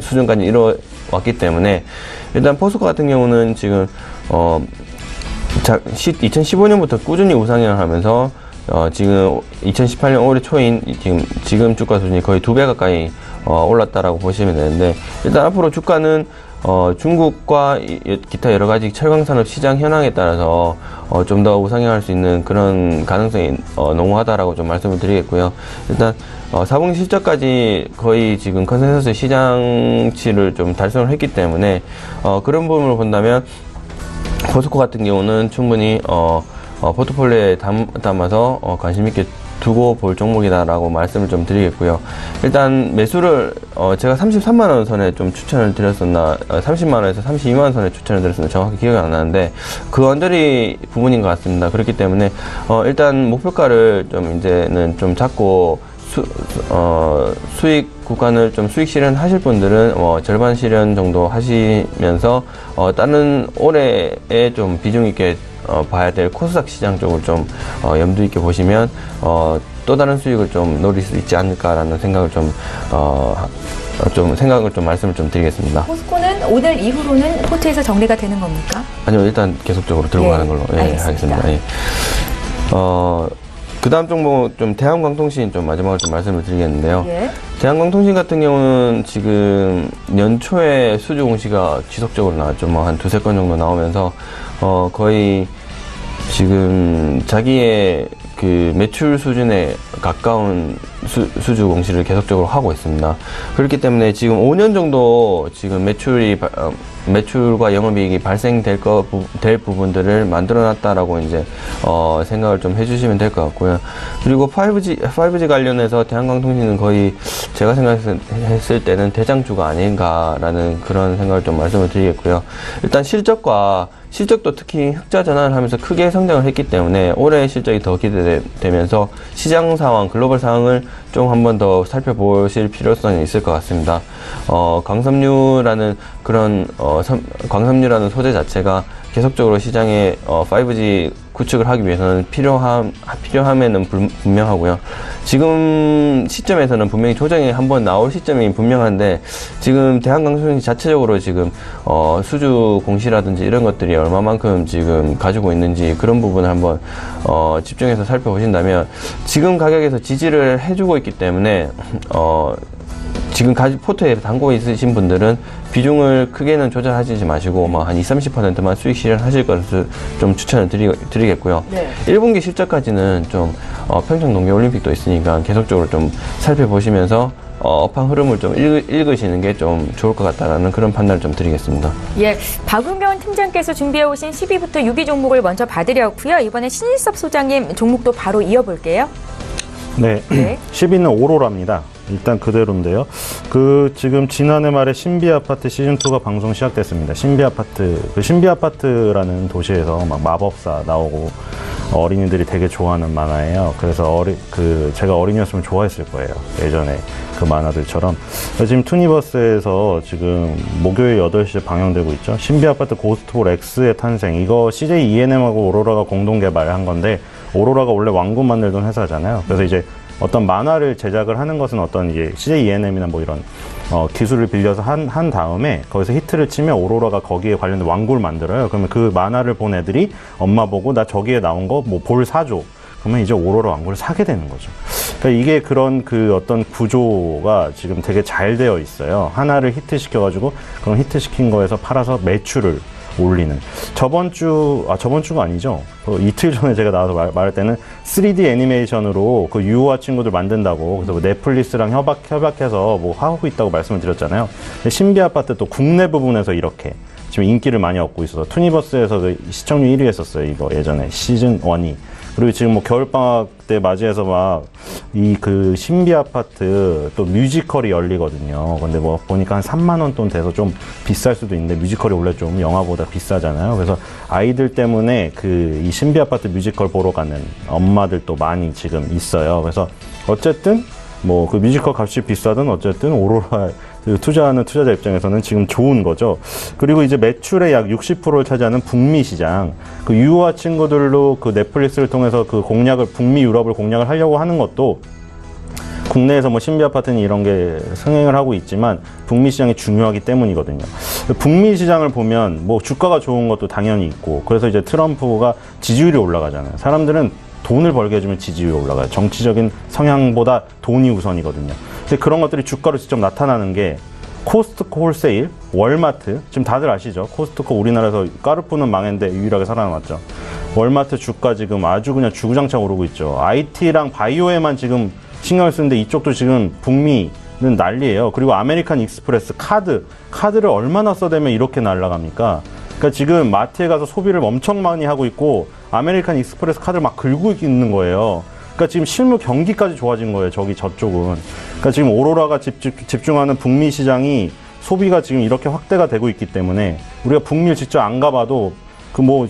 [SPEAKER 3] 수준까지 이뤄왔기 때문에, 일단 포스코 같은 경우는 지금 2015년부터 꾸준히 우상향을 하면서 지금 2018년 올해 초인 지금 주가 수준이 거의 2배 가까이 올랐다라고 보시면 되는데, 일단 앞으로 주가는 중국과 기타 여러 가지 철강산업 시장 현황에 따라서 좀 더 우상향할 수 있는 그런 가능성이 농후하다라고 좀 말씀을 드리겠고요. 일단 4분기 실적까지 거의 지금 컨센서스 시장치를 좀 달성을 했기 때문에 그런 부분을 본다면 포스코 같은 경우는 충분히 포트폴리오에 담아서 관심 있게 두고 볼 종목이다라고 말씀을 좀 드리겠고요. 일단 매수를 제가 33만원 선에 좀 추천을 드렸었나, 30만원에서 32만원 선에 추천을 드렸었나 정확히 기억이 안 나는데 그 언저리 부분인 것 같습니다. 그렇기 때문에 일단 목표가를 좀 이제는 좀 잡고 수익 구간을 좀 수익 실현하실 분들은 절반 실현 정도 하시면서 다른 올해에 좀 비중 있게 봐야 될 코스닥 시장 쪽을 좀 염두 있게 보시면 또 다른 수익을 좀 노릴 수 있지 않을까라는 생각을 말씀을 좀 드리겠습니다.
[SPEAKER 1] 포스코는 오늘 이후로는 포트에서 정리가 되는 겁니까?
[SPEAKER 3] 아니요, 일단 계속적으로 들고 가는 걸로 하겠습니다. 예. 그 다음 종목 좀 대한광통신 좀 마지막으로 좀 말씀을 드리겠는데요.
[SPEAKER 1] 예.
[SPEAKER 3] 대한광통신 같은 경우는 지금 연초에 수주 공시가 지속적으로 나왔죠. 뭐 한 두세 건 정도 나오면서 거의 지금 자기의 그 매출 수준에 가까운 수주 공시를 계속적으로 하고 있습니다. 그렇기 때문에 지금 5년 정도 지금 매출과 영업이익이 발생될 될 부분들을 만들어놨다라고 이제 생각을 좀 해주시면 될 것 같고요. 그리고 5G 관련해서 대한광통신은 거의 제가 생각했을 때는 대장주가 아닌가라는 그런 생각을 좀 말씀을 드리겠고요. 일단 실적도 특히 흑자 전환을 하면서 크게 성장을 했기 때문에 올해 실적이 더 기대되면서 시장 상황, 글로벌 상황을 좀 한 번 더 살펴보실 필요성이 있을 것 같습니다. 광섬유라는 그런 광섬유라는 소재 자체가 계속적으로 시장에 5G 구축을 하기 위해서는 필요함에는 분명하고요. 지금 시점에서는 분명히 조정이 한번 나올 시점이 분명한데 지금 대한광통신 자체적으로 지금 수주 공시라든지 이런 것들이 얼마만큼 지금 가지고 있는지 그런 부분을 한번 집중해서 살펴보신다면 지금 가격에서 지지를 해주고 있기 때문에 지금 포트에 담고 있으신 분들은 비중을 크게는 조절하지 마시고 뭐 한 20-30%만 수익 실현하실 것을 좀 추천을 드리겠고요.
[SPEAKER 1] 네.
[SPEAKER 3] 1분기 실적까지는 좀 평창 동계올림픽도 있으니까 계속적으로 좀 살펴보시면서 업황 흐름을 좀 읽으시는 게 좀 좋을 것 같다라는 그런 판단을 좀 드리겠습니다.
[SPEAKER 1] 예, 박은경 팀장께서 준비해 오신 10위부터 6위 종목을 먼저 봐드렸고요. 이번에 신일섭 소장님 종목도 바로 이어볼게요.
[SPEAKER 5] 네.
[SPEAKER 1] 네.
[SPEAKER 5] 10위는 오로라입니다. 일단 그대로인데요. 지금 지난해 말에 신비아파트 시즌2가 방송 시작됐습니다. 신비아파트라는 도시에서 막 마법사 나오고 어린이들이 되게 좋아하는 만화예요. 그래서 제가 어린이였으면 좋아했을 거예요. 예전에 그 만화들처럼. 지금 투니버스에서 지금 목요일 8시에 방영되고 있죠. 신비아파트 고스트볼 X의 탄생. 이거 CJ ENM하고 오로라가 공동 개발한 건데, 오로라가 원래 왕국 만들던 회사잖아요. 그래서 이제 어떤 만화를 제작을 하는 것은 어떤 이제 CJ ENM이나 뭐 이런 기술을 빌려서 한 다음에 거기서 히트를 치면 오로라가 거기에 관련된 왕국을 만들어요. 그러면 그 만화를 본 애들이 엄마 보고 나 저기에 나온 거 뭐 볼 사줘. 그러면 이제 오로라 왕국을 사게 되는 거죠. 그러니까 이게 그런 어떤 구조가 지금 되게 잘 되어 있어요. 하나를 히트시켜가지고 그런 히트시킨 거에서 팔아서 매출을 올리는. 저번주가 아니죠. 이틀 전에 제가 나와서 말할 때는 3D 애니메이션으로 그 유아 친구들 만든다고, 그래서 뭐 넷플릭스랑 협약해서 뭐 하고 있다고 말씀을 드렸잖아요. 신비아파트 또 국내 부분에서 이렇게 지금 인기를 많이 얻고 있어서 투니버스에서 시청률 1위 했었어요. 이거 예전에 시즌 1이. 그리고 지금 뭐 겨울방학 때 맞이해서 막 신비아파트 또 뮤지컬이 열리거든요. 근데 뭐 보니까 한 3만 원 돈 돼서 좀 비쌀 수도 있는데, 뮤지컬이 원래 좀 영화보다 비싸잖아요. 그래서 아이들 때문에 이 신비아파트 뮤지컬 보러 가는 엄마들도 많이 지금 있어요. 그래서 어쨌든 뭐 그 뮤지컬 값이 비싸든 어쨌든 오로라 투자하는 투자자 입장에서는 지금 좋은 거죠. 그리고 이제 매출의 약 60%를 차지하는 북미 시장, 그 유아 친구들로 그 넷플릭스를 통해서 그 북미 유럽을 공략을 하려고 하는 것도, 국내에서 뭐 신비아파트는 이런 게 승행을 하고 있지만 북미 시장이 중요하기 때문이거든요. 북미 시장을 보면 뭐 주가가 좋은 것도 당연히 있고, 그래서 이제 트럼프가 지지율이 올라가잖아요. 사람들은 돈을 벌게 해주면 지지율이 올라가요. 정치적인 성향보다 돈이 우선이거든요. 근데 그런 것들이 주가로 직접 나타나는 게 코스트코 홀세일, 월마트, 지금 다들 아시죠? 코스트코 우리나라에서 까르푸는 망했는데 유일하게 살아남았죠. 월마트 주가 지금 아주 그냥 주구장창 오르고 있죠. IT랑 바이오에만 지금 신경을 쓰는데 이쪽도 지금 북미는 난리예요. 그리고 아메리칸 익스프레스 카드를 얼마나 써대면 이렇게 날아갑니까? 그러니까 지금 마트에 가서 소비를 엄청 많이 하고 있고 아메리칸 익스프레스 카드를 막 긁고 있는 거예요. 그러니까 지금 실물 경기까지 좋아진 거예요. 저쪽은. 그러니까 지금 오로라가 집중하는 북미 시장이 소비가 지금 이렇게 확대가 되고 있기 때문에 우리가 북미를 직접 안 가봐도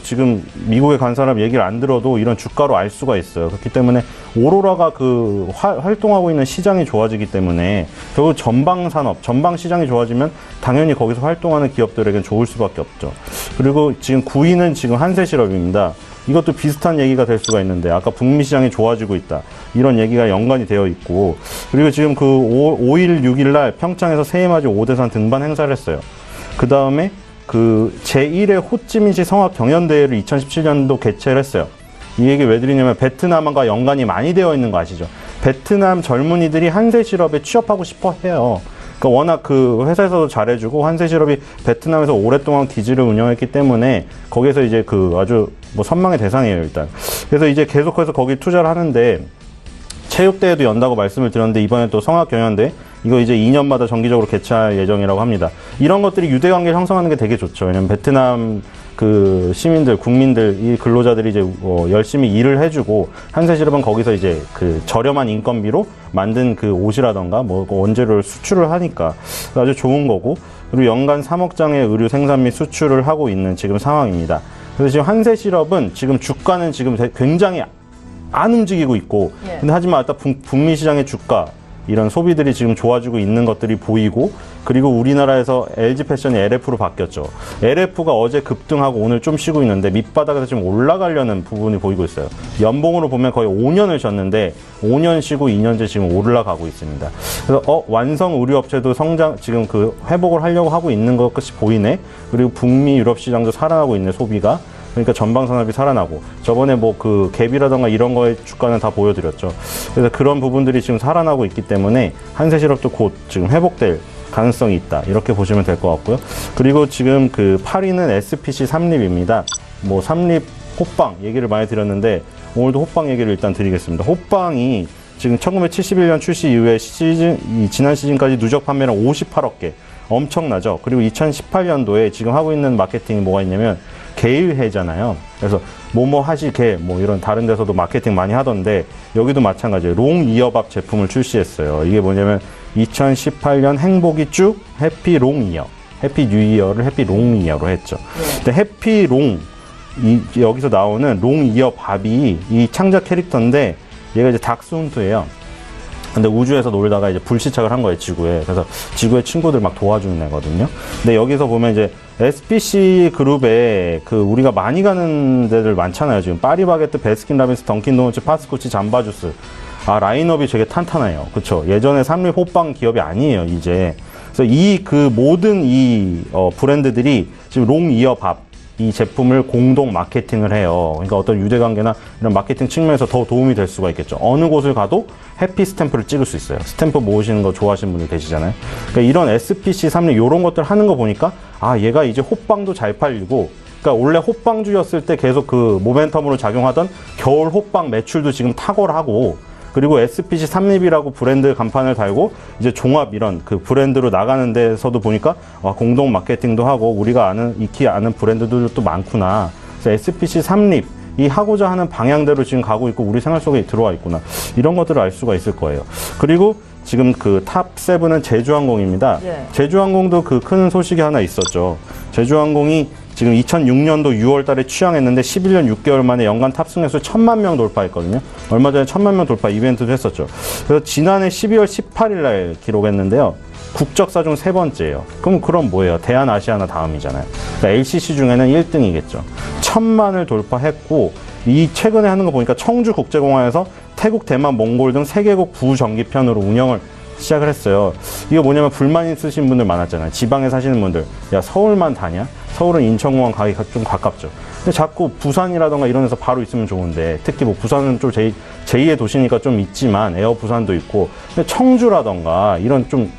[SPEAKER 5] 지금 미국에 간 사람 얘기를 안 들어도 이런 주가로 알 수가 있어요. 그렇기 때문에 오로라가 활동하고 있는 시장이 좋아지기 때문에 결국 전방 시장이 좋아지면 당연히 거기서 활동하는 기업들에겐 좋을 수밖에 없죠. 그리고 지금 9위는 지금 한세실업입니다. 이것도 비슷한 얘기가 될 수가 있는데, 아까 북미 시장이 좋아지고 있다, 이런 얘기가 연관이 되어 있고, 그리고 지금 5일, 6일 날 평창에서 새해맞이 5대산 등반 행사를 했어요. 그 다음에 제1회 호찌민시 성악 경연대회를 2017년도 개최를 했어요. 이 얘기 왜 드리냐면 베트남과 연관이 많이 되어 있는 거 아시죠? 베트남 젊은이들이 한세실업에 취업하고 싶어 해요. 그러니까 워낙 그 회사에서도 잘해주고 한세실업이 베트남에서 오랫동안 기지를 운영했기 때문에 거기에서 이제 그 아주 뭐 선망의 대상이에요, 일단. 그래서 이제 계속해서 거기 투자를 하는데 체육대회도 연다고 말씀을 드렸는데 이번에 또 성악경연대 이거 이제 2년마다 정기적으로 개최할 예정이라고 합니다. 이런 것들이 유대관계를 형성하는 게 되게 좋죠. 왜냐면 베트남 그 시민들, 국민들, 이 근로자들이 이제 열심히 일을 해주고 한세실업은 거기서 이제 그 저렴한 인건비로 만든 그 옷이라던가 뭐 원재료를 수출을 하니까 아주 좋은 거고, 그리고 연간 3억 장의 의류 생산 및 수출을 하고 있는 지금 상황입니다. 그래서 지금 한세실업은 지금 주가는 지금 굉장히 안 움직이고 있고, 근데 하지만 아까 북미 시장의 주가 이런 소비들이 지금 좋아지고 있는 것들이 보이고, 그리고 우리나라에서 LG 패션이 LF로 바뀌었죠. LF가 어제 급등하고 오늘 좀 쉬고 있는데 밑바닥에서 지금 올라가려는 부분이 보이고 있어요. 연봉으로 보면 거의 5년을 쉬었는데 5년 쉬고 2년째 지금 올라가고 있습니다. 그래서 완성 의류업체도 성장, 지금 그 회복을 하려고 하고 있는 것같이 보이네. 그리고 북미 유럽 시장도 살아나고 있네, 소비가. 그러니까 전방산업이 살아나고, 저번에 뭐 그 갭이라던가 이런 거의 주가는 다 보여드렸죠. 그래서 그런 부분들이 지금 살아나고 있기 때문에 한세실업도 곧 지금 회복될 가능성이 있다, 이렇게 보시면 될 것 같고요. 그리고 지금 그 8위는 SPC 삼립입니다. 뭐 삼립 호빵 얘기를 많이 드렸는데 오늘도 호빵 얘기를 일단 드리겠습니다. 호빵이 지금 1971년 출시 이후에 지난 시즌까지 누적 판매량 58억 개, 엄청나죠. 그리고 2018년도에 지금 하고 있는 마케팅이 뭐가 있냐면 게일해잖아요. 그래서 뭐뭐 하시게 뭐 이런 다른 데서도 마케팅 많이 하던데 여기도 마찬가지예요. 롱 이어밥 제품을 출시했어요. 이게 뭐냐면 2018년 행복이 쭉 해피 롱 이어, 해피 뉴 이어를 해피 롱 이어로 했죠. 근데 해피 롱, 여기서 나오는 롱 이어 밥이 이 창작 캐릭터인데 얘가 이제 닥스훈트예요. 근데 우주에서 놀다가 이제 불시착을 한 거예요, 지구에. 그래서 지구의 친구들 막 도와주는 애거든요. 근데 여기서 보면 이제 SPC 그룹에 그 우리가 많이 가는 데들 많잖아요. 지금 파리바게뜨, 베스킨라빈스, 던킨도너츠, 파스코치, 잠바주스. 아, 라인업이 되게 탄탄해요. 그쵸? 예전에 삼립 호빵 기업이 아니에요, 이제. 그래서 이 그 모든 이 브랜드들이 지금 롱 이어 밥, 이 제품을 공동 마케팅을 해요. 그러니까 어떤 유대관계나 이런 마케팅 측면에서 더 도움이 될 수가 있겠죠. 어느 곳을 가도 해피 스탬프를 찍을 수 있어요. 스탬프 모으시는 거 좋아하시는 분들 계시잖아요. 그러니까 이런 SPC 삼립 이런 것들 하는 거 보니까 아, 얘가 이제 호빵도 잘 팔리고, 그러니까 원래 호빵주였을 때 계속 그 모멘텀으로 작용하던 겨울 호빵 매출도 지금 탁월하고, 그리고 SPC 삼립이라고 브랜드 간판을 달고 이제 종합 이런 그 브랜드로 나가는 데서도 보니까 공동 마케팅도 하고 우리가 아는, 익히 아는 브랜드들도 많구나. 그래서 SPC 삼립 이 하고자 하는 방향대로 지금 가고 있고 우리 생활 속에 들어와 있구나, 이런 것들을 알 수가 있을 거예요. 그리고 지금 그 탑 7은 제주항공입니다. 제주항공도 그 큰 소식이 하나 있었죠. 제주항공이 지금 2006년도 6월 달에 취항했는데 11년 6개월 만에 연간 탑승 수 1000만 명 돌파했거든요. 얼마 전에 1000만 명 돌파 이벤트도 했었죠. 그래서 지난해 12월 18일 날 기록했는데요. 국적사 중 3번째예요. 그럼 뭐예요? 대한아시아나 다음이잖아요. 그러니까 LCC 중에는 1등이겠죠. 1000만을 돌파했고, 이 최근에 하는 거 보니까 청주국제공항에서 태국, 대만, 몽골 등 3개국 부정기편으로 운영을 시작을 했어요. 이거 뭐냐면 불만 있으신 분들 많았잖아요. 지방에 사시는 분들, 야 서울만 다냐? 서울은 인천공항 가기 좀 가깝죠. 근데 자꾸 부산이라던가 이런 데서 바로 있으면 좋은데, 특히 뭐 부산은 좀 제2의 도시니까 좀 있지만 에어 부산도 있고, 근데 청주라던가 이런 좀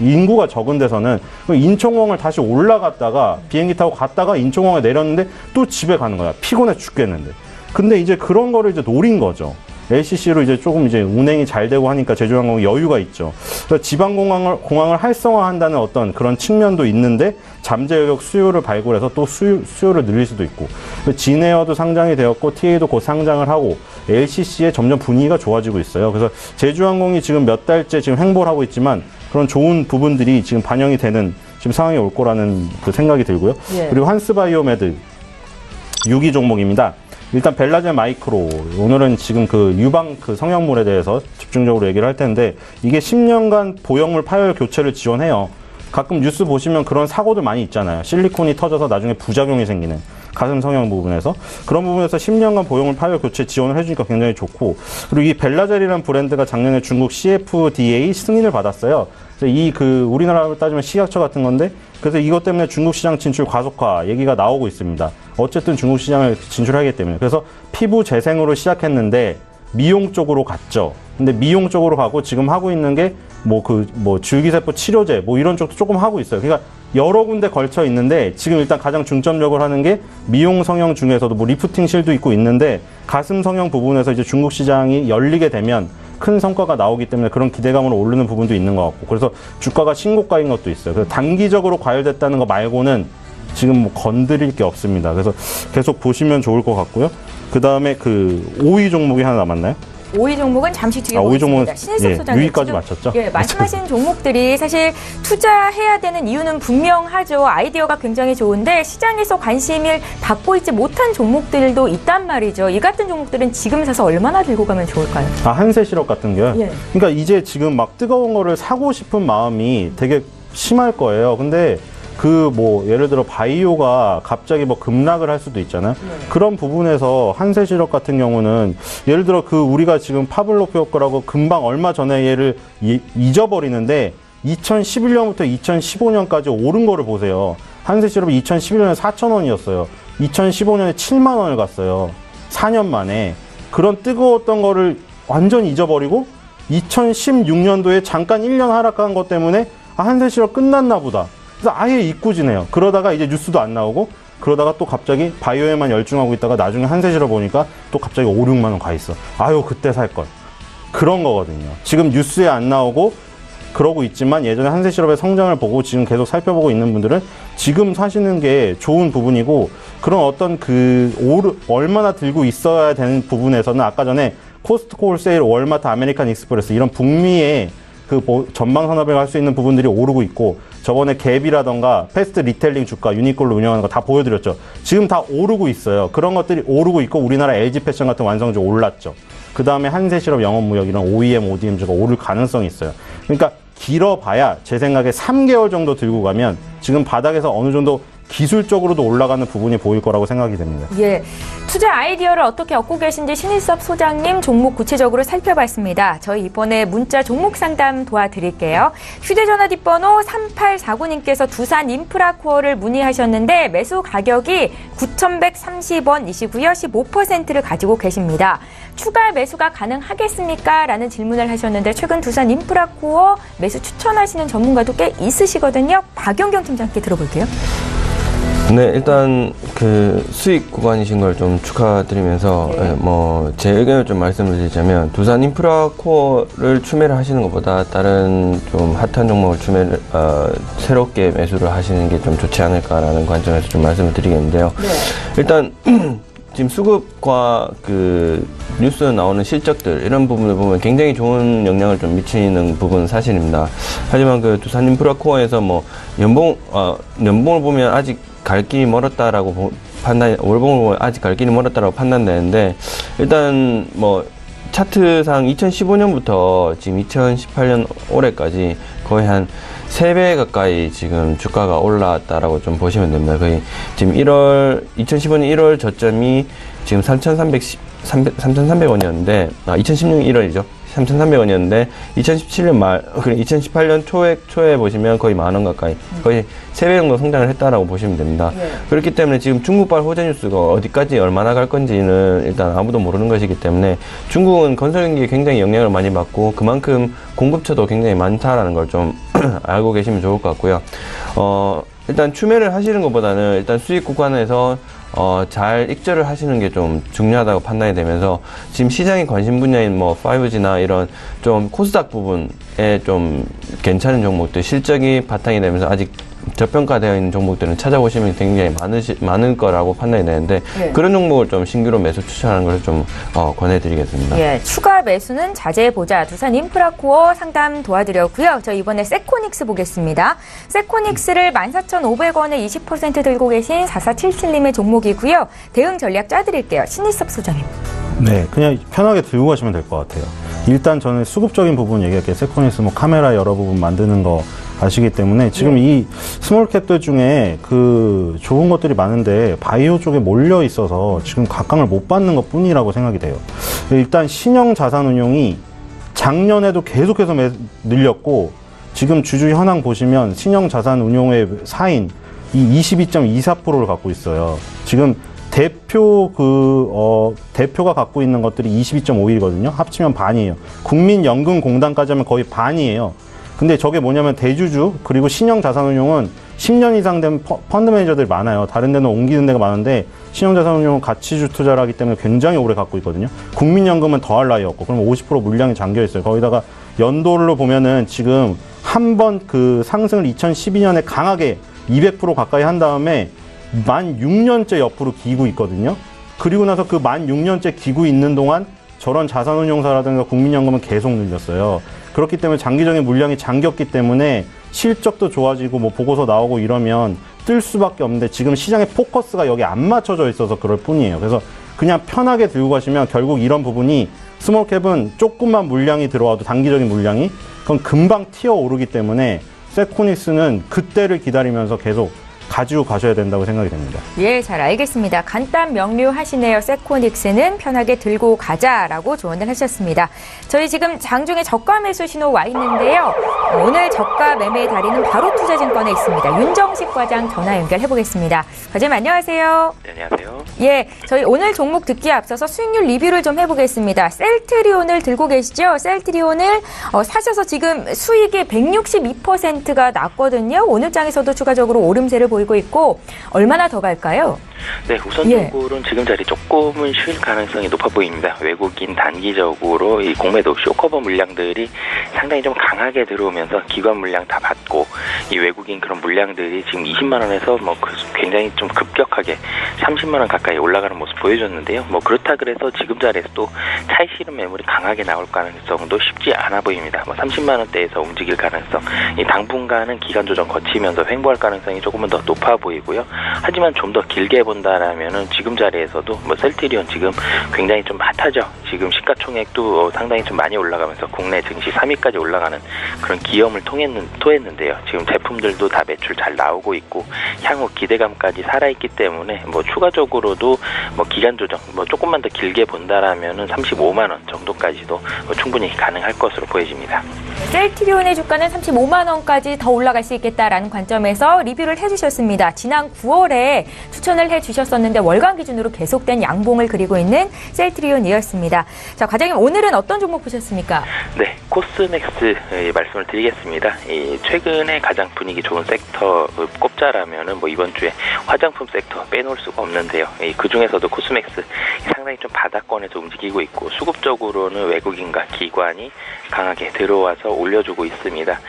[SPEAKER 5] 인구가 적은 데서는 인천공항을 다시 올라갔다가 비행기 타고 갔다가 인천공항에 내렸는데 또 집에 가는 거야. 피곤해 죽겠는데. 근데 이제 그런 거를 이제 노린 거죠. LCC로 이제 조금 이제 운행이 잘 되고 하니까 제주항공이 여유가 있죠. 그래서 지방공항을 활성화한다는 어떤 그런 측면도 있는데 잠재 여력 수요를 발굴해서 또 수요를 늘릴 수도 있고, 진에어도 상장이 되었고 TA도 곧 상장을 하고 LCC에 점점 분위기가 좋아지고 있어요. 그래서 제주항공이 지금 몇 달째 지금 행보를 하고 있지만 그런 좋은 부분들이 지금 반영이 되는 지금 상황이 올 거라는 그 생각이 들고요. 그리고 한스바이오메드 6위 종목입니다. 일단 벨라젤 마이크로, 오늘은 지금 그 유방 그 성형물에 대해서 집중적으로 얘기를 할 텐데, 이게 10년간 보형물 파열 교체를 지원해요. 가끔 뉴스 보시면 그런 사고들 많이 있잖아요. 실리콘이 터져서 나중에 부작용이 생기는 가슴 성형 부분에서, 그런 부분에서 10년간 보형물 파열 교체 지원을 해주니까 굉장히 좋고, 그리고 이 벨라젤이라는 브랜드가 작년에 중국 CFDA 승인을 받았어요. 그래서 이 그 우리나라로 따지면 식약처 같은 건데, 그래서 이것 때문에 중국 시장 진출 가속화 얘기가 나오고 있습니다. 어쨌든 중국 시장을 진출하기 때문에. 그래서 피부 재생으로 시작했는데 미용 쪽으로 갔죠. 근데 미용 쪽으로 가고 지금 하고 있는 게 줄기세포 치료제 이런 쪽도 조금 하고 있어요. 그러니까 여러 군데 걸쳐 있는데 지금 일단 가장 중점적으로 하는 게 미용 성형 중에서도 리프팅 실도 있고 있는데 가슴 성형 부분에서 이제 중국 시장이 열리게 되면 큰 성과가 나오기 때문에 그런 기대감으로 오르는 부분도 있는 것 같고, 그래서 주가가 신고가인 것도 있어요. 그래서 단기적으로 과열됐다는 거 말고는 지금 건드릴 게 없습니다. 그래서 계속 보시면 좋을 것 같고요. 그 다음에 5위 종목이 하나 남았나요?
[SPEAKER 1] 5위 종목은 잠시 뒤에
[SPEAKER 5] 5위 종목은
[SPEAKER 1] 보겠습니다. 신일섭 소장님,
[SPEAKER 5] 6위까지 맞췄죠?
[SPEAKER 1] 예, 말씀하신 종목들이 사실 투자해야 되는 이유는 분명하죠. 아이디어가 굉장히 좋은데 시장에서 관심을 받고 있지 못한 종목들도 있단 말이죠. 이 같은 종목들은 지금 사서 얼마나 들고 가면 좋을까요?
[SPEAKER 5] 한세실업 같은 게요?
[SPEAKER 1] 예.
[SPEAKER 5] 그러니까 이제 지금 막 뜨거운 거를 사고 싶은 마음이 되게 심할 거예요. 근데 예를 들어 바이오가 갑자기 급락을 할 수도 있잖아요. 그런 부분에서 한세실업 같은 경우는 예를 들어 우리가 지금 파블로프 효과라고 금방 얼마 전에 얘를 잊어버리는데 2011년부터 2015년까지 오른 거를 보세요. 한세실업이 2011년에 4,000원이었어요. 2015년에 7만 원을 갔어요. 4년 만에. 그런 뜨거웠던 거를 완전 잊어버리고 2016년도에 잠깐 1년 하락한 것 때문에 한세실업 끝났나 보다. 그래서 아예 잊고지네요. 그러다가 이제 뉴스도 안 나오고, 그러다가 또 갑자기 바이오에만 열중하고 있다가 나중에 한세실업 보니까 또 갑자기 5, 6만 원 가 있어. 아유, 그때 살 걸. 그런 거거든요. 지금 뉴스에 안 나오고 그러고 있지만 예전에 한세실업의 성장을 보고 지금 계속 살펴보고 있는 분들은 지금 사시는 게 좋은 부분이고, 그런 어떤 얼마나 들고 있어야 되는 부분에서는 아까 전에 코스트코 홀세일, 월마트, 아메리칸 익스프레스 이런 북미의 전방 산업에 갈 수 있는 부분들이 오르고 있고, 저번에 갭이라던가 패스트 리테일링 주가, 유니클로 운영하는 거 다 보여드렸죠. 지금 다 오르고 있어요. 그런 것들이 오르고 있고, 우리나라 LG 패션 같은 완성주 올랐죠. 그 다음에 한세실업, 영업무역 이런 OEM, ODM주가 오를 가능성이 있어요. 그러니까 길어봐야 제 생각에 3개월 정도 들고 가면 지금 바닥에서 어느 정도 기술적으로도 올라가는 부분이 보일 거라고 생각이 됩니다.
[SPEAKER 1] 예, 투자 아이디어를 어떻게 얻고 계신지 신일섭 소장님 종목 구체적으로 살펴봤습니다. 저희 이번에 문자 종목 상담 도와드릴게요. 휴대전화 뒷번호 3849님께서 두산 인프라코어를 문의하셨는데 매수 가격이 9,130원이시고요. 15%를 가지고 계십니다. 추가 매수가 가능하겠습니까? 라는 질문을 하셨는데 최근 두산 인프라코어 매수 추천하시는 전문가도 꽤 있으시거든요. 박영경 팀장께 들어볼게요.
[SPEAKER 3] 네, 일단 수익 구간이신 걸 좀 축하드리면서 제 의견을 좀 말씀을 드리자면 두산 인프라코어를 추매를 하시는 것보다 다른 좀 핫한 종목을 새롭게 매수를 하시는 게 좀 좋지 않을까라는 관점에서 좀 말씀을 드리겠는데요. 네. 일단 지금 수급과 뉴스에 나오는 실적들 이런 부분을 보면 굉장히 좋은 영향을 좀 미치는 부분은 사실입니다. 하지만 두산 인프라코어에서 연봉을 보면 아직 갈 길이 멀었다라고 월봉을 보면 아직 갈 길이 멀었다라고 판단되는데, 일단 차트상 2015년부터 지금 2018년 올해까지 거의 한 3배 가까이 지금 주가가 올랐다라고 좀 보시면 됩니다. 거의 지금 2015년 1월 저점이 지금 3,300원이었는데, 2016년 1월이죠. 3,300원이었는데 2018년 초에 보시면 거의 10,000원 가까이, 거의 3배 정도 성장을 했다라고 보시면 됩니다. 네. 그렇기 때문에 지금 중국발 호재 뉴스가 어디까지 얼마나 갈 건지는 일단 아무도 모르는 것이기 때문에 중국은 건설 경기에 굉장히 영향을 많이 받고 그만큼 공급처도 굉장히 많다라는 걸 좀 알고 계시면 좋을 것 같고요. 일단 추매를 하시는 것보다는 일단 수익 구간에서 잘 익절을 하시는 게 좀 중요하다고 판단이 되면서, 지금 시장의 관심 분야인 5G나 이런 좀 코스닥 부분에 좀 괜찮은 종목들, 실적이 바탕이 되면서 아직 저평가되어 있는 종목들은 찾아보시면 굉장히 많을 거라고 판단이 되는데, 네. 그런 종목을 좀 신규로 매수 추천하는 것을 좀 권해드리겠습니다. 예,
[SPEAKER 1] 추가 매수는 자제해보자. 두산 인프라코어 상담 도와드렸고요. 저 이번에 세코닉스 보겠습니다. 세코닉스를 14,500원에 20% 들고 계신 4477님의 종목이고요. 대응 전략 짜드릴게요. 신일섭 소장님.
[SPEAKER 5] 네, 그냥 편하게 들고 가시면 될 것 같아요. 일단 저는 수급적인 부분 얘기할게요. 세코닉스 카메라 여러 부분 만드는 거 아시기 때문에 지금 이 스몰캡들 중에 좋은 것들이 많은데 바이오 쪽에 몰려 있어서 지금 각광을 못 받는 것 뿐이라고 생각이 돼요. 일단 신형 자산 운용이 작년에도 계속해서 늘렸고, 지금 주주 현황 보시면 신형 자산 운용의 사인 이 22.24%를 갖고 있어요. 지금 대표가 갖고 있는 것들이 22.51이거든요. 합치면 반이에요. 국민연금공단까지 하면 거의 반이에요. 근데 저게 뭐냐면 대주주 그리고 신용자산운용은 10년 이상 된 펀드 매니저들이 많아요. 다른 데는 옮기는 데가 많은데 신용자산운용은 가치주 투자를 하기 때문에 굉장히 오래 갖고 있거든요. 국민연금은 더할 나위 없고 그럼 50% 물량이 잠겨 있어요. 거기다가 연도로 보면은 지금 한 번 그 상승을 2012년에 강하게 200% 가까이 한 다음에 만 6년째 옆으로 기고 있거든요. 그리고 나서 그 만 6년째 기고 있는 동안 저런 자산운용사라든가 국민연금은 계속 늘렸어요. 그렇기 때문에 장기적인 물량이 잠겼기 때문에 실적도 좋아지고 뭐 보고서 나오고 이러면 뜰 수밖에 없는데 지금 시장의 포커스가 여기 안 맞춰져 있어서 그럴 뿐이에요. 그래서 그냥 편하게 들고 가시면 결국 이런 부분이 스몰캡은 조금만 물량이 들어와도 단기적인 물량이 그건 금방 튀어 오르기 때문에 세코닉스는 그때를 기다리면서 계속 가지고 가셔야 된다고 생각이 됩니다.
[SPEAKER 1] 예, 잘 알겠습니다. 간단 명료하시네요. 세코닉스는 편하게 들고 가자라고 조언을 하셨습니다. 저희 지금 장중에 저가 매수 신호 와 있는데요. 오늘 저가 매매의 달인은 바로투자증권에 있습니다. 윤정식 과장 전화 연결해 보겠습니다. 과장님 안녕하세요.
[SPEAKER 6] 네, 안녕하세요.
[SPEAKER 1] 예, 저희 오늘 종목 듣기에 앞서서 수익률 리뷰를 좀 해보겠습니다. 셀트리온을 들고 계시죠? 셀트리온을 사셔서 지금 수익이 162%가 났거든요. 오늘 장에서도 추가적으로 오름세를 보이고 있고 얼마나 더 갈까요?
[SPEAKER 6] 네, 우선적으로는 지금 자리 조금은 쉴 가능성이 높아 보입니다. 외국인 단기적으로 이 공매도 쇼커버 물량들이 상당히 좀 강하게 들어오면서 기관 물량 다 받고 이 외국인 그런 물량들이 지금 20만 원에서 뭐 굉장히 좀 급격하게 30만 원 가까이 올라가는 모습 보여줬는데요. 뭐 그렇다 그래서 지금 자리에서 또 차익 실현 매물이 강하게 나올 가능성도 쉽지 않아 보입니다. 뭐 30만 원대에서 움직일 가능성, 이 당분간은 기간 조정 거치면서 횡보할 가능성이 조금은 더 높아 보이고요. 하지만 좀 더 길게 본다라면은 지금 자리에서도 뭐 셀트리온 지금 굉장히 좀 핫하죠. 지금 시가총액도 상당히 좀 많이 올라가면서 국내 증시 3위까지 올라가는 그런 기염을 토했는데요. 지금 제품들도 다 매출 잘 나오고 있고 향후 기대감까지 살아있기 때문에 뭐 추가적으로도 뭐 기간 조정 뭐 조금만 더 길게 본다라면은 35만 원 정도까지도 충분히 가능할 것으로 보여집니다.
[SPEAKER 1] 셀트리온의 주가는 35만 원까지 더 올라갈 수 있겠다라는 관점에서 리뷰를 해주셨습니다. 지난 9월에 추천을 해주셨었는데 월간 기준으로 계속된 양봉을 그리고 있는 셀트리온이었습니다. 자, 과장님 오늘은 어떤 종목 보셨습니까?
[SPEAKER 6] 네, 코스맥스 말씀을 드리겠습니다. 최근에 가장 분위기 좋은 섹터 꼽자라면은 뭐 이번 주에 화장품 섹터 빼놓을 수가 없는데요. 그 중에서도 코스맥스 상당히 좀 바닥권에서 움직이고 있고 수급적으로는 외국인과 기관이 강하게 들어와서 올려주고 있습니다.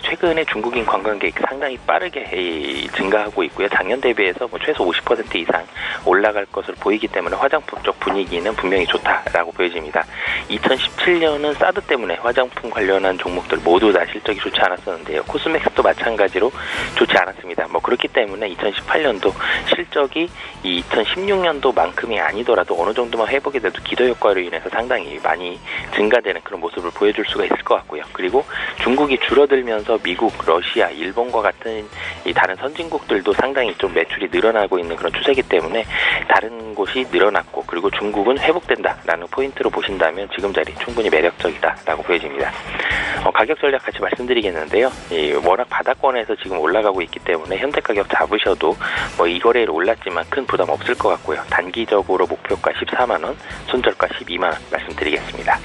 [SPEAKER 6] 최근에 중국인 관광객 상당히 빠르게 증가하고 있고요. 작년 대비해서 뭐 최소 50% 이상 올라갈 것으로 보이기 때문에 화장품 쪽 분위기는 분명히 좋다라고 보여집니다. 2017년은 사드 때문에 화장품 관련한 종목들 모두 다 실적이 좋지 않았었는데요. 코스맥스도 마찬가지로 좋지 않았습니다. 뭐 그렇기 때문에 2018년도 실적이 이 2016년도만큼이 아니더라도 어느 정도만 회복이 돼도 기도 효과로 인해서 상당히 많이 증가되는 그런 모습을 보여줄 수가 있을 것 같고요. 그리고 중국이 줄어들면서 미국, 러시아, 일본과 같은 이 다른 선진국들도 상당히 좀 매출이 늘어나고 있는 그런 추세이기 때문에 다른 곳이 늘어났고 그리고 중국은 회복된다라는 포인트로 보신다면 지금 자리 충분히 매력적이다라고 보여집니다. 가격 전략 같이 말씀드리겠는데요. 워낙 바닥권에서 지금 올라가고 있기 때문에 현대 가격 잡으셔도 뭐 이 거래일 올랐지만 큰 부담 없을 것 같고요. 단기적으로 목표가 14만 원, 손절가 12만 원 말씀드리겠습니다.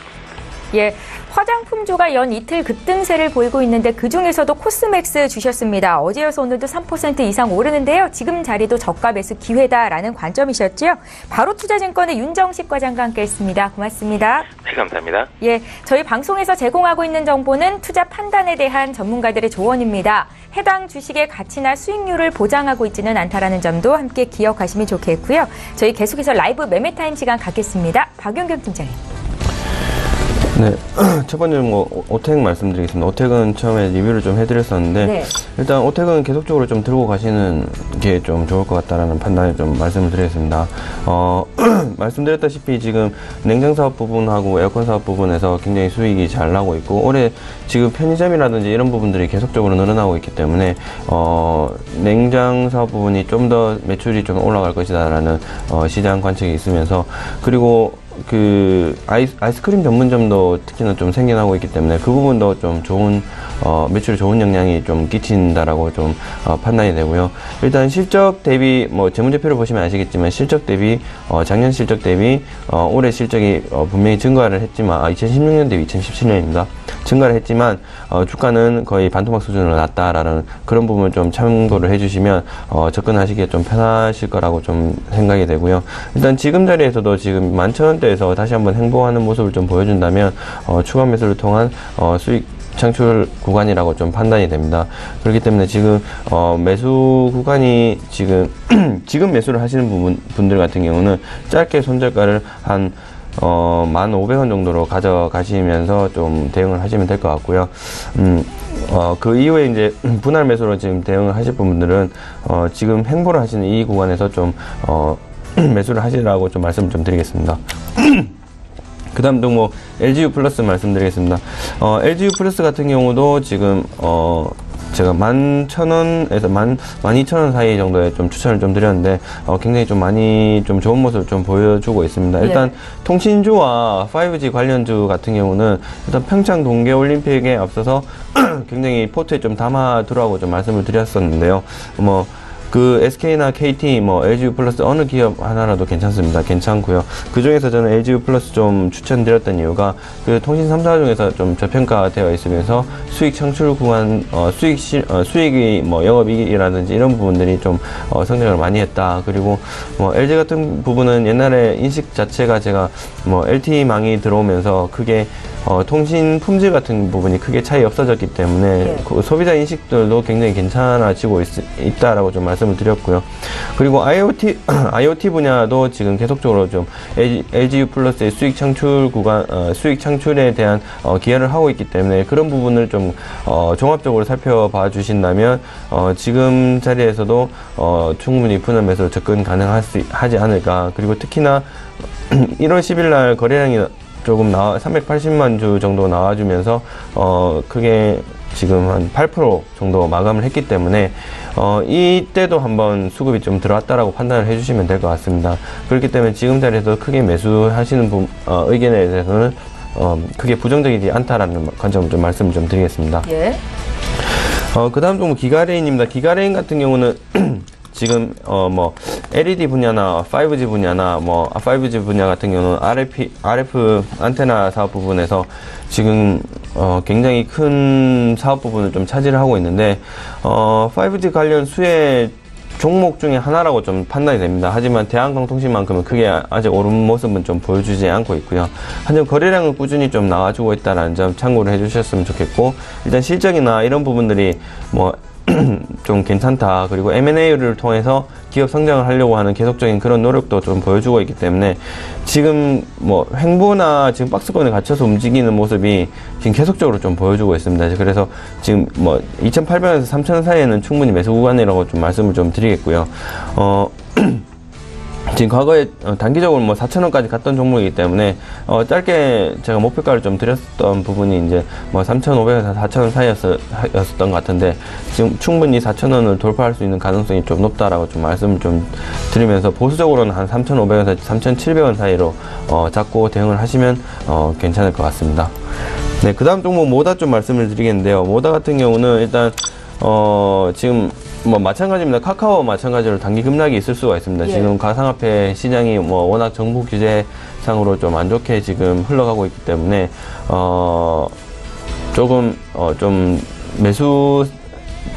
[SPEAKER 1] 예, 화장품주가 연 이틀 급등세를 보이고 있는데 그중에서도 코스맥스 주셨습니다. 어제여서 오늘도 3% 이상 오르는데요. 지금 자리도 저가 매수 기회다라는 관점이셨죠. 바로투자증권의 윤정식 과장과 함께했습니다. 고맙습니다.
[SPEAKER 6] 네, 감사합니다.
[SPEAKER 1] 예, 저희 방송에서 제공하고 있는 정보는 투자 판단에 대한 전문가들의 조언입니다. 해당 주식의 가치나 수익률을 보장하고 있지는 않다라는 점도 함께 기억하시면 좋겠고요. 저희 계속해서 라이브 매매타임 시간 갖겠습니다. 박윤경 팀장님.
[SPEAKER 3] 네, 첫 번째 오텍 말씀드리겠습니다. 오텍은 처음에 리뷰를 좀 해드렸었는데
[SPEAKER 1] 네.
[SPEAKER 3] 일단 오텍은 계속적으로 좀 들고 가시는 게 좀 좋을 것 같다라는 판단에 좀 말씀을 드리겠습니다. 말씀드렸다시피 지금 냉장 사업 부분하고 에어컨 사업 부분에서 굉장히 수익이 잘 나고 있고 올해 지금 편의점이라든지 이런 부분들이 계속적으로 늘어나고 있기 때문에 냉장 사업 부분이 좀 더 매출이 좀 올라갈 것이다라는 시장 관측이 있으면서 그리고 아이스크림 전문점도 특히나 좀 생겨나고 있기 때문에 그 부분도 좀 좋은 매출에 좋은 영향이 좀 끼친다라고 좀 판단이 되고요. 일단 실적 대비 뭐 재무제표를 보시면 아시겠지만 실적 대비 작년 실적 대비 올해 실적이 분명히 증가를 했지만 2016년 대비 2017년입니다. 증가를 했지만 주가는 거의 반토막 수준으로 낮다라는 그런 부분을 좀 참고를 해주시면 접근하시기에 좀 편하실 거라고 좀 생각이 되고요. 일단 지금 자리에서도 지금 11,000원대에서 다시 한번 행보하는 모습을 좀 보여준다면 추가 매수를 통한 수익 창출 구간이라고 좀 판단이 됩니다. 그렇기 때문에 지금 매수 구간이 지금 지금 매수를 하시는 분들 같은 경우는 짧게 손절가를 한 1,500원 정도로 가져가시면서 좀 대응을 하시면 될 것 같고요. 그 이후에 이제 분할 매수로 지금 대응을 하실 분들은 지금 행보를 하시는 이 구간에서 좀 매수를 하시라고 좀 말씀을 좀 드리겠습니다. 그 다음 또 뭐 LGU 플러스 말씀드리겠습니다. LGU 플러스 같은 경우도 지금 제가 11,000원에서 12,000원 사이 정도에 좀 추천을 좀 드렸는데 굉장히 좀 많이 좀 좋은 모습을 좀 보여주고 있습니다. 일단 통신주와 5G 관련주 같은 경우는 일단 평창 동계올림픽에 앞서서 굉장히 포트에 좀 담아두라고 좀 말씀을 드렸었는데요. 그 SK나 KT, LGU 플러스 어느 기업 하나라도 괜찮습니다. 괜찮고요. 그 중에서 저는 LGU 플러스 좀 추천드렸던 이유가 그 통신 3사 중에서 좀 저평가되어 있으면서 수익 창출 구간, 수익이 영업이익이라든지 이런 부분들이 좀 성장을 많이 했다. 그리고 LG 같은 부분은 옛날에 인식 자체가 제가 LTE망이 들어오면서 크게 통신 품질 같은 부분이 크게 차이 없어졌기 때문에 그 소비자 인식들도 굉장히 괜찮아지고 있다라고 좀 말씀을 드렸고요. 그리고 IoT 분야도 지금 계속적으로 좀 LGU 플러스의 수익 창출 구간, 수익 창출에 대한 기여를 하고 있기 때문에 그런 부분을 좀 종합적으로 살펴봐 주신다면 지금 자리에서도 충분히 분할 매수로 접근 가능하지 않을까. 그리고 특히나 1월 10일 날 거래량이 조금 380만 주 정도 나와주면서 크게 지금 한 8% 정도 마감을 했기 때문에 이때도 한번 수급이 좀 들어왔다라고 판단을 해주시면 될 것 같습니다. 그렇기 때문에 지금 자리에서 크게 매수하시는 의견에 대해서는 크게 부정적이지 않다라는 관점을 좀 말씀을 좀 드리겠습니다. 그 다음 종목 기가레인입니다. 기가레인 같은 경우는 지금 LED 분야나 5G 분야나 5G 분야 같은 경우는 RF 안테나 사업 부분에서 지금 굉장히 큰 사업 부분을 좀 차지를 하고 있는데 5G 관련 수혜 종목 중에 하나라고 좀 판단이 됩니다. 하지만 대한항공통신만큼은 크게 아직 오른 모습은 좀 보여주지 않고 있고요. 한점 거래량은 꾸준히 좀 나와주고 있다는 점 참고를 해주셨으면 좋겠고, 일단 실적이나 이런 부분들이 좀 괜찮다. 그리고 M&A를 통해서 기업 성장을 하려고 하는 계속적인 그런 노력도 좀 보여주고 있기 때문에 지금 횡보나 지금 박스권에 갇혀서 움직이는 모습이 지금 계속적으로 좀 보여주고 있습니다. 그래서 지금 2,800원에서 3,000원 사이에는 충분히 매수 구간이라고 좀 말씀을 좀 드리겠고요. 지금 과거에 단기적으로 4,000원까지 갔던 종목이기 때문에 짧게 제가 목표가를 좀 드렸던 부분이 이제 3,500원에서 4,000원 사이였었던 것 같은데, 지금 충분히 4,000원을 돌파할 수 있는 가능성이 좀 높다라고 좀 말씀을 좀 드리면서 보수적으로는 한 3,500원에서 3,700원 사이로 잡고 대응을 하시면 괜찮을 것 같습니다. 네, 그 다음 종목 모다 좀 말씀을 드리겠는데요. 모다 같은 경우는 일단 지금 마찬가지입니다. 카카오 마찬가지로 단기 급락이 있을 수가 있습니다. 지금 가상화폐 시장이 워낙 정부 규제상으로 좀 안 좋게 지금 흘러가고 있기 때문에 조금 좀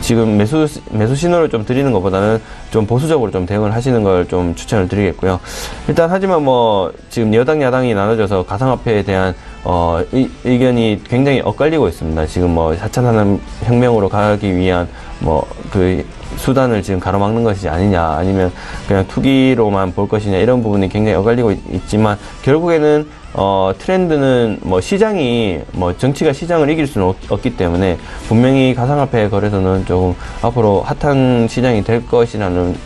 [SPEAKER 3] 지금 매수 신호를 좀 드리는 것보다는 좀 보수적으로 좀 대응을 하시는 걸 좀 추천을 드리겠고요. 일단 하지만 지금 여당 야당이 나눠져서 가상화폐에 대한 의견이 굉장히 엇갈리고 있습니다. 지금 4차 산업혁명으로 가기 위한 그 수단을 지금 가로막는 것이 아니냐, 아니면 그냥 투기로만 볼 것이냐, 이런 부분이 굉장히 엇갈리고 있지만, 결국에는 트렌드는 시장이 정치가 시장을 이길 수는 없기 때문에 분명히 가상화폐 거래소는 조금 앞으로 핫한 시장이 될 것이라는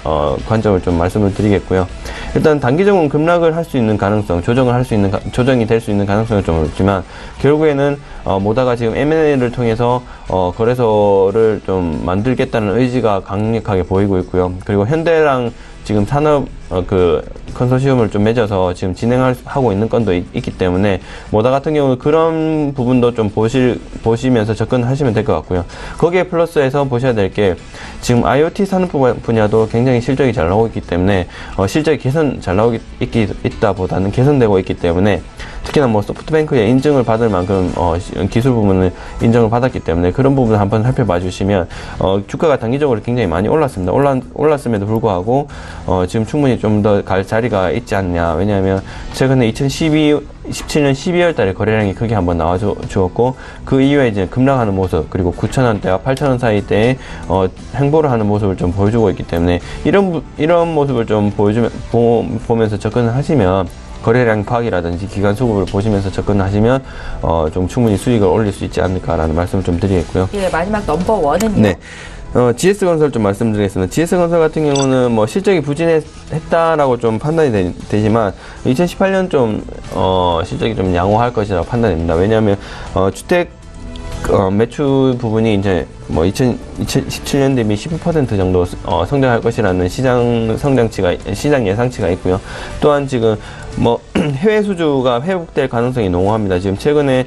[SPEAKER 3] 관점을 좀 말씀을 드리겠고요. 일단 단기적으로 급락을 할 수 있는 가능성, 조정이 될 수 있는 가능성은 좀 없지만, 결국에는 모다가 지금 M&A를 통해서 거래소를 좀 만들겠다는 의지가 강력하게 보이고 있고요. 그리고 현대랑 지금 산업 컨소시엄을 좀 맺어서 지금 진행하고 있는 건도 있기 때문에 모다 같은 경우는 그런 부분도 좀 보시면서 접근하시면 될 것 같고요. 거기에 플러스해서 보셔야 될 게 지금 IoT 산업 분야도 굉장히 실적이 잘 나오고 있기 때문에 실적이 잘 나오고 있다보다는 개선되고 있기 때문에 특히나 뭐 소프트뱅크의 인증을 받을 만큼 기술 부분을 인정을 받았기 때문에 그런 부분을 한번 살펴봐 주시면 주가가 단기적으로 굉장히 많이 올랐습니다. 올랐음에도 불구하고 지금 충분히 좀 더 갈 자리가 있지 않냐. 왜냐하면 최근에 2017년 12월 달에 거래량이 크게 한번 나와 주었고 그 이후에 이제 급락하는 모습 그리고 9,000원대와 8,000원 사이대에 행보를 하는 모습을 좀 보여주고 있기 때문에 이런 모습을 좀 보면서 접근을 하시면 거래량 파악이라든지 기간 수급을 보시면서 접근하시면 좀 충분히 수익을 올릴 수 있지 않을까라는 말씀을 좀 드리겠고요.
[SPEAKER 1] 예, 마지막 넘버 원은요.
[SPEAKER 3] 네. GS건설 좀 말씀드리겠습니다. GS건설 같은 경우는 뭐 실적이 부진했다라고 좀 판단이 되지만 2018년 좀 실적이 좀 양호할 것이라고 판단됩니다. 왜냐하면 주택 매출 부분이 이제 뭐 2017년 대비 15% 정도 성장할 것이라는 시장 예상치가 있고요. 또한 지금 뭐 해외 수주가 회복될 가능성이 농후합니다. 지금 최근에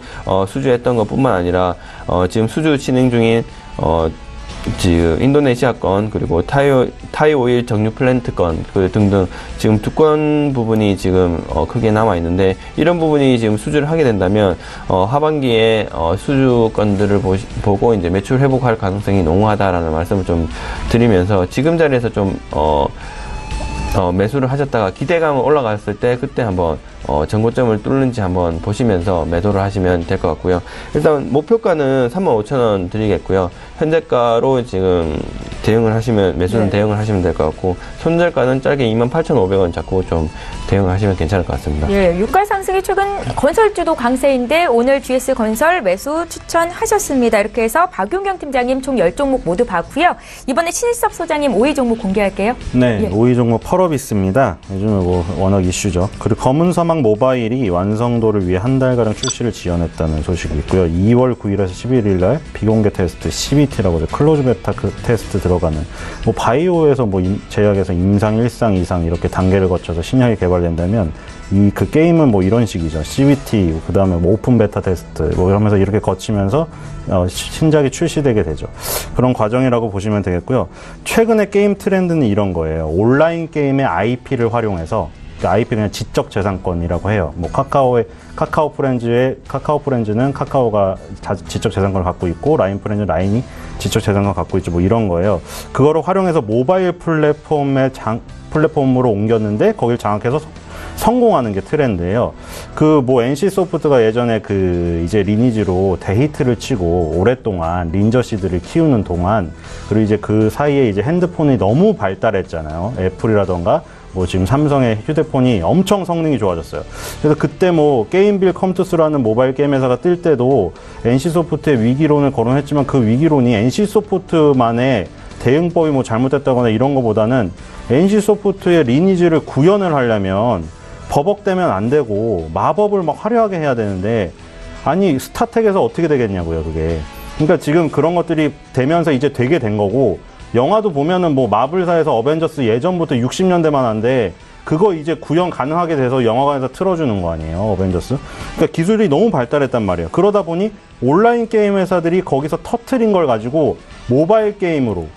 [SPEAKER 3] 수주했던 것뿐만 아니라 지금 수주 진행 중인 지금 인도네시아 건 그리고 타이 오일 정유 플랜트 건 등등 지금 두 건 부분이 지금 크게 남아 있는데 이런 부분이 지금 수주를 하게 된다면 하반기에 수주 건들을 보고 이제 매출 회복할 가능성이 농후하다라는 말씀을 좀 드리면서 지금 자리에서 좀 매수를 하셨다가 기대감을 올라갔을 때 그때 한번 전고점을 뚫는지 한번 보시면서 매도를 하시면 될 것 같고요. 일단 목표가는 35,000원 드리겠고요. 현재가로 지금 대응을 하시면 매수는 대응을 하시면 될 것 같고 손절가는 짧게 28,500원 잡고 좀 대응을 하시면 괜찮을 것 같습니다.
[SPEAKER 1] 예, 유가 상승이 최근 건설주도 강세인데 오늘 GS건설 매수 추천하셨습니다. 이렇게 해서 박용경 팀장님 총 10종목 모두 봤고요. 이번에 신일섭 소장님 5위 종목 공개할게요.
[SPEAKER 5] 네,
[SPEAKER 1] 예.
[SPEAKER 5] 5위 종목 펄업있습니다. 요즘에 뭐 워낙 이슈죠. 그리고 검은서막 모바일이 완성도를 위해 한 달가량 출시를 지연했다는 소식이 있고요. 2월 9일에서 11일 날 비공개 테스트 CBT라고 해서 클로즈 베타 테스트 들어가는 뭐 바이오에서 뭐 제약에서 임상 1상 2상 이렇게 단계를 거쳐서 신약이 개발된다면 그 게임은 뭐 이런 식이죠. CBT 그다음에 뭐 오픈 베타 테스트 뭐 이러면서 이렇게 거치면서 신작이 출시되게 되죠. 그런 과정이라고 보시면 되겠고요. 최근에 게임 트렌드는 이런 거예요. 온라인 게임의 IP를 활용해서 IP 그냥 지적 재산권이라고 해요. 뭐 카카오 프렌즈는 카카오가 지적 재산권을 갖고 있고 라인 프렌즈 라인이 지적 재산권을 갖고 있죠. 뭐 이런 거예요. 그거를 활용해서 모바일 플랫폼으로 옮겼는데 거길 장악해서 성공하는 게 트렌드예요. 그 뭐 NC 소프트가 예전에 이제 리니지로 데히트를 치고 오랫동안 린저씨들을 키우는 동안 그리고 이제 그 사이에 이제 핸드폰이 너무 발달했잖아요. 애플이라던가 뭐 지금 삼성의 휴대폰이 엄청 성능이 좋아졌어요. 그래서 그때 뭐 게임빌 컴투스라는 모바일 게임 회사가 뜰 때도 NC소프트의 위기론을 거론했지만 그 위기론이 NC소프트만의 대응법이 뭐 잘못됐다거나 이런 거보다는 NC소프트의 리니지를 구현을 하려면 버벅대면 안 되고 마법을 막 화려하게 해야 되는데 아니 스타텍에서 어떻게 되겠냐고요 그게. 그러니까 지금 그런 것들이 되면서 이제 되게 된 거고 영화도 보면은 뭐 마블사에서 어벤져스 예전부터 60년대만 한데 그거 이제 구현 가능하게 돼서 영화관에서 틀어주는 거 아니에요, 어벤져스? 그러니까 기술이 너무 발달했단 말이에요. 그러다 보니 온라인 게임 회사들이 거기서 터트린 걸 가지고 모바일 게임으로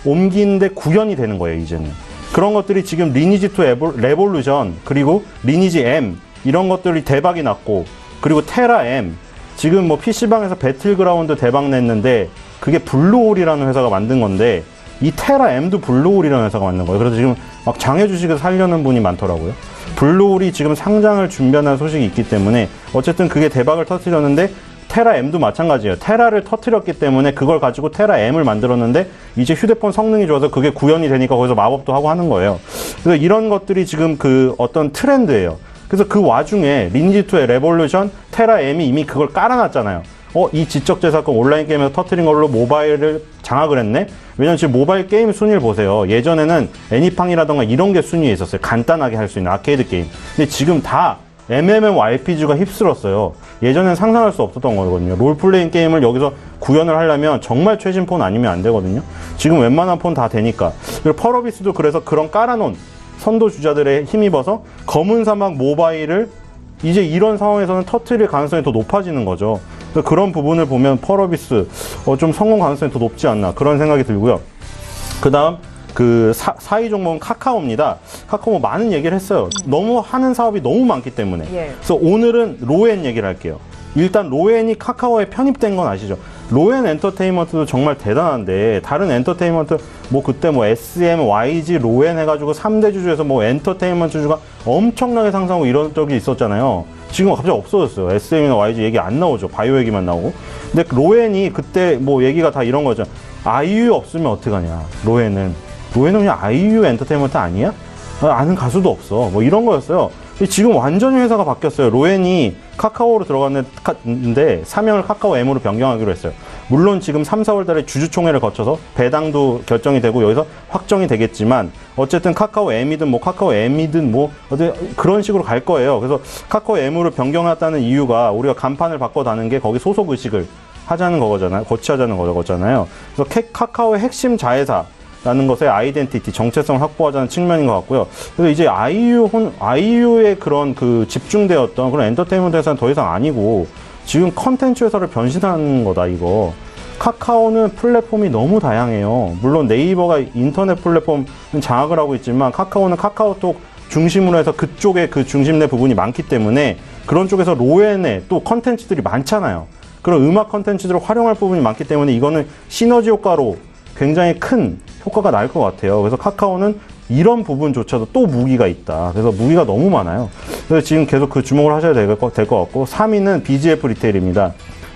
[SPEAKER 5] 옮기는데 구현이 되는 거예요, 이제는. 그런 것들이 지금 리니지2 레볼루션, 그리고 리니지 M, 이런 것들이 대박이 났고, 그리고 테라 M, 지금 뭐 PC방에서 배틀그라운드 대박 냈는데, 그게 블루홀이라는 회사가 만든 건데, 이 테라 M도 블루홀이라는 회사가 만든 거예요. 그래서 지금 막 장외 주식을 살려는 분이 많더라고요. 블루홀이 지금 상장을 준비하는 소식이 있기 때문에, 어쨌든 그게 대박을 터뜨렸는데, 테라 M도 마찬가지예요. 테라를 터뜨렸기 때문에 그걸 가지고 테라 M을 만들었는데 이제 휴대폰 성능이 좋아서 그게 구현이 되니까 거기서 마법도 하고 하는 거예요. 그래서 이런 것들이 지금 그 어떤 트렌드예요. 그래서 그 와중에 리니지2의 레볼루션, 테라 M이 이미 그걸 깔아놨잖아요. 이 지적재산권 온라인 게임에서 터뜨린 걸로 모바일을 장악을 했네? 왜냐면 지금 모바일 게임 순위를 보세요. 예전에는 애니팡이라던가 이런 게 순위에 있었어요. 간단하게 할 수 있는 아케이드 게임. 근데 지금 다 MMORPG가 휩쓸었어요. 예전엔 상상할 수 없었던 거거든요. 롤플레잉 게임을 여기서 구현을 하려면 정말 최신 폰 아니면 안 되거든요. 지금 웬만한 폰 다 되니까. 그리고 펄어비스도 그래서 그런 깔아놓은 선도주자들에 힘입어서 검은 사막 모바일을 이제 이런 상황에서는 터트릴 가능성이 더 높아지는 거죠. 그래서 그런 부분을 보면 펄어비스 좀 성공 가능성이 더 높지 않나 그런 생각이 들고요. 그 다음 그 4위 종목은 카카오입니다. 카카오 많은 얘기를 했어요. 너무 하는 사업이 너무 많기 때문에. 그래서 오늘은 로엔 얘기를 할게요. 일단 로엔이 카카오에 편입된 건 아시죠? 로엔 엔터테인먼트도 정말 대단한데 다른 엔터테인먼트 뭐 그때 뭐 SM, YG, 로엔 해가지고 3대 주주에서 뭐 엔터테인먼트 주주가 엄청나게 상승하고 이런 적이 있었잖아요. 지금 갑자기 없어졌어요. SM이나 YG 얘기 안 나오죠. 바이오 얘기만 나오고. 근데 로엔이 그때 뭐 얘기가 다 이런 거죠. 아이유 없으면 어떡하냐. 로엔은 그냥 아이유 엔터테인먼트 아니야? 아는 가수도 없어. 뭐 이런 거였어요. 지금 완전히 회사가 바뀌었어요. 로엔이 카카오로 들어갔는데 사명을 카카오 M으로 변경하기로 했어요. 물론 지금 3, 4월 달에 주주총회를 거쳐서 배당도 결정이 되고 여기서 확정이 되겠지만 어쨌든 카카오 M이든 뭐 카카오 M이든 뭐 그런 식으로 갈 거예요. 그래서 카카오 M으로 변경했다는 이유가 우리가 간판을 바꿔다는 게 거기 소속 의식을 하자는 거잖아요. 거치하자는 거잖아요. 그래서 카카오의 핵심 자회사 라는 것의 아이덴티티, 정체성을 확보하자는 측면인 것 같고요. 그래서 이제 아이유의 그런 그 집중되었던 그런 엔터테인먼트 회사는 더 이상 아니고 지금 컨텐츠 회사를 변신하는 거다, 이거. 카카오는 플랫폼이 너무 다양해요. 물론 네이버가 인터넷 플랫폼은 장악을 하고 있지만 카카오는 카카오톡 중심으로 해서 그쪽에 그 중심내 부분이 많기 때문에 그런 쪽에서 로엔에 또 컨텐츠들이 많잖아요. 그런 음악 컨텐츠들을 활용할 부분이 많기 때문에 이거는 시너지 효과로 굉장히 큰 효과가 날 것 같아요. 그래서 카카오는 이런 부분조차도 또 무기가 있다. 그래서 무기가 너무 많아요. 그래서 지금 계속 그 주목을 하셔야 될 것 같고 3위는 BGF 리테일입니다.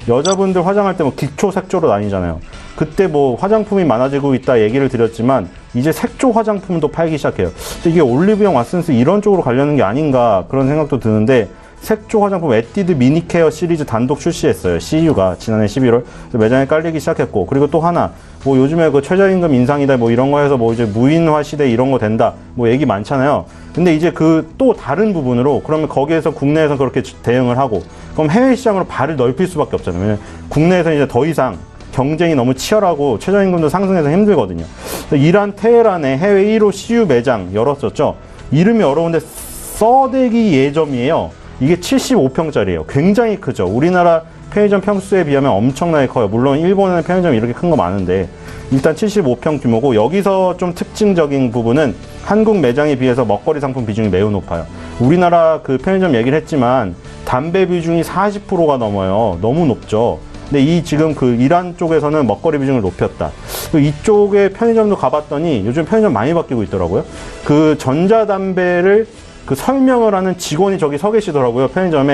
[SPEAKER 5] 여자분들 화장할 때 뭐 기초, 색조로 나뉘잖아요. 그때 뭐 화장품이 많아지고 있다 얘기를 드렸지만 이제 색조 화장품도 팔기 시작해요. 이게 올리브영, 왓슨스 이런 쪽으로 가려는 게 아닌가 그런 생각도 드는데 색조 화장품 에뛰드 미니케어 시리즈 단독 출시했어요. CU가 지난해 11월 매장에 깔리기 시작했고 그리고 또 하나 뭐 요즘에 그 최저임금 인상이다 뭐 이런 거 해서 뭐 이제 무인화 시대 이런 거 된다 뭐 얘기 많잖아요. 근데 이제 그 또 다른 부분으로 그러면 거기에서 국내에서 그렇게 대응을 하고 그럼 해외 시장으로 발을 넓힐 수밖에 없잖아요. 왜냐면 국내에서 이제 더 이상 경쟁이 너무 치열하고 최저임금도 상승해서 힘들거든요. 이란 테헤란에 해외 1호 CU 매장 열었었죠. 이름이 어려운데 서대기 예점이에요. 이게 75평짜리예요. 굉장히 크죠. 우리나라 편의점 평수에 비하면 엄청나게 커요. 물론 일본에는 편의점이 이렇게 큰 거 많은데 일단 75평 규모고 여기서 좀 특징적인 부분은 한국 매장에 비해서 먹거리 상품 비중이 매우 높아요. 우리나라 그 편의점 얘기를 했지만 담배 비중이 40%가 넘어요. 너무 높죠. 근데 이 지금 그 이란 쪽에서는 먹거리 비중을 높였다. 이쪽에 편의점도 가봤더니 요즘 편의점 많이 바뀌고 있더라고요. 그 전자담배를 그 설명을 하는 직원이 저기 서 계시더라고요. 편의점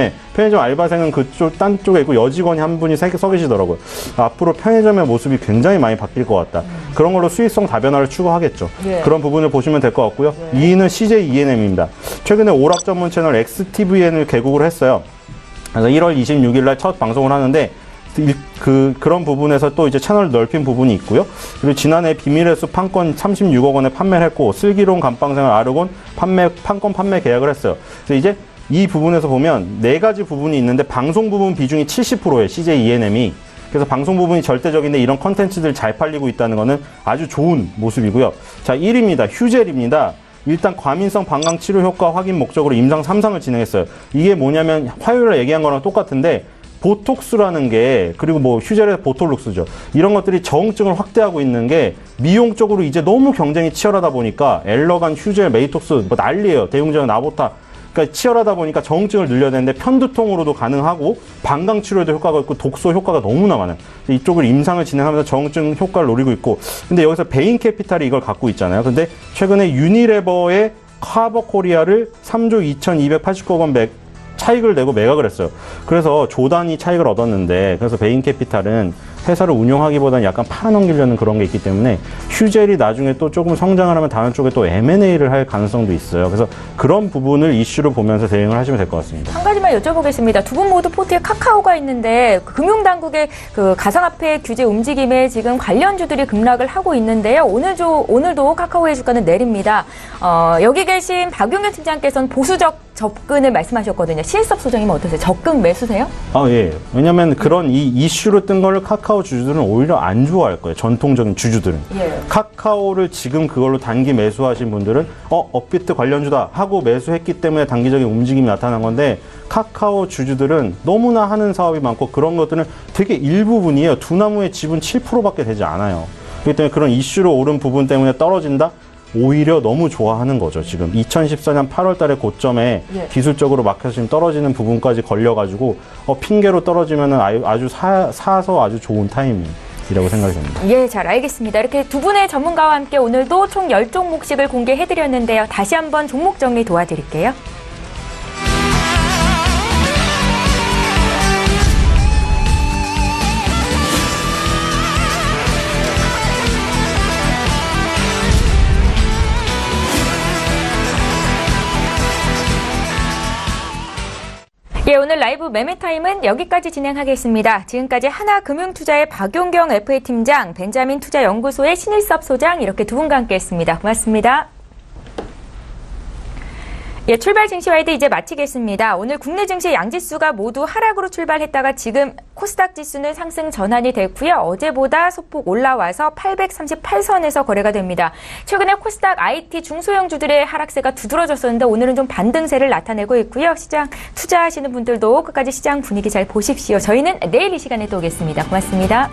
[SPEAKER 5] 알바생은 그쪽 딴 쪽에 있고 여직원이 한 분이 서 계시더라고요. 앞으로 편의점의 모습이 굉장히 많이 바뀔 것 같다. 그런 걸로 수익성 다변화를 추구하겠죠. 그런 부분을 보시면 될 것 같고요. 2위는 CJ ENM입니다. 최근에 오락 전문 채널 XTVN을 개국을 했어요. 그래서 1월 26일 날 첫 방송을 하는데 그런 부분에서 또 이제 채널을 넓힌 부분이 있고요. 그리고 지난해 비밀의 숲 판권 36억 원에 판매를 했고 슬기로운 감방생활 아르곤 판권 판매 계약을 했어요. 그래서 이제 이 부분에서 보면 네 가지 부분이 있는데 방송 부분 비중이 70%예요. CJ ENM이. 그래서 방송 부분이 절대적인데 이런 컨텐츠들 잘 팔리고 있다는 거는 아주 좋은 모습이고요. 자, 1위입니다. 휴젤입니다. 일단 과민성 방광 치료 효과 확인 목적으로 임상 3상을 진행했어요. 이게 뭐냐면 화요일에 얘기한 거랑 똑같은데 보톡스라는 게 그리고 뭐 휴젤의 보톨룩스죠. 이런 것들이 저응증을 확대하고 있는 게 미용 쪽으로 이제 너무 경쟁이 치열하다 보니까 엘러간, 휴젤, 메이톡스 뭐 난리예요. 대웅제약, 나보타. 그러니까 치열하다 보니까 저응증을 늘려야 되는데 편두통으로도 가능하고 방광 치료에도 효과가 있고 독소 효과가 너무나 많아요. 이쪽을 임상을 진행하면서 저응증 효과를 노리고 있고 근데 여기서 베인캐피탈이 이걸 갖고 있잖아요. 근데 최근에 유니레버의 카버 코리아를 3조 2,289억 원 차익을 내고 매각을 했어요. 그래서 조단위 차익을 얻었는데 그래서 베인캐피탈은 회사를 운영하기보다는 약간 팔아넘기려는 그런 게 있기 때문에 휴젤이 나중에 또 조금 성장을 하면 다른 쪽에 또 M&A를 할 가능성도 있어요. 그래서 그런 부분을 이슈로 보면서 대응을 하시면 될 것 같습니다.
[SPEAKER 1] 한 가지만 여쭤보겠습니다. 두 분 모두 포트에 카카오가 있는데 금융당국의 그 가상화폐 규제 움직임에 지금 관련주들이 급락을 하고 있는데요. 오늘도 카카오의 주가는 내립니다. 여기 계신 박용현 팀장께서는 보수적 접근을 말씀하셨거든요. 신일섭 소장님은 어떠세요? 적극 매수세요?
[SPEAKER 5] 예. 왜냐면 그런 이 이슈로 뜬 거를 카카오 주주들은 오히려 안 좋아할 거예요. 전통적인 주주들은.
[SPEAKER 1] 예.
[SPEAKER 5] 카카오를 지금 그걸로 단기 매수하신 분들은 업비트 관련주다 하고 매수했기 때문에 단기적인 움직임이 나타난 건데, 카카오 주주들은 너무나 하는 사업이 많고 그런 것들은 되게 일부분이에요. 두나무의 지분 7%밖에 되지 않아요. 그렇기 때문에 그런 이슈로 오른 부분 때문에 떨어진다? 오히려 너무 좋아하는 거죠. 지금 2014년 8월 달에 고점에 기술적으로 마켓이 지금 떨어지는 부분까지 걸려가지고 핑계로 떨어지면 아주 사서 아주 좋은 타이밍이라고 생각이 됩니다.
[SPEAKER 1] 예, 잘 알겠습니다. 이렇게 두 분의 전문가와 함께 오늘도 총 10종목씩을 공개해드렸는데요. 다시 한번 종목 정리 도와드릴게요. 예, 오늘 라이브 매매타임은 여기까지 진행하겠습니다. 지금까지 하나금융투자의 박용경 FA팀장, 벤자민 투자연구소의 신일섭 소장, 이렇게 두 분과 함께했습니다. 고맙습니다. 예, 출발 증시와이드 이제 마치겠습니다. 오늘 국내 증시 양지수가 모두 하락으로 출발했다가 지금 코스닥 지수는 상승 전환이 됐고요. 어제보다 소폭 올라와서 838선에서 거래가 됩니다. 최근에 코스닥 IT 중소형주들의 하락세가 두드러졌었는데 오늘은 좀 반등세를 나타내고 있고요. 시장 투자하시는 분들도 끝까지 시장 분위기 잘 보십시오. 저희는 내일 이 시간에 또 오겠습니다. 고맙습니다.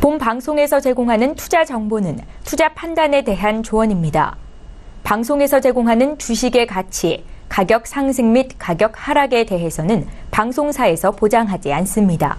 [SPEAKER 1] 본 방송에서 제공하는 투자 정보는 투자 판단에 대한 조언입니다. 방송에서 제공하는 주식의 가치, 가격 상승 및 가격 하락에 대해서는 방송사에서 보장하지 않습니다.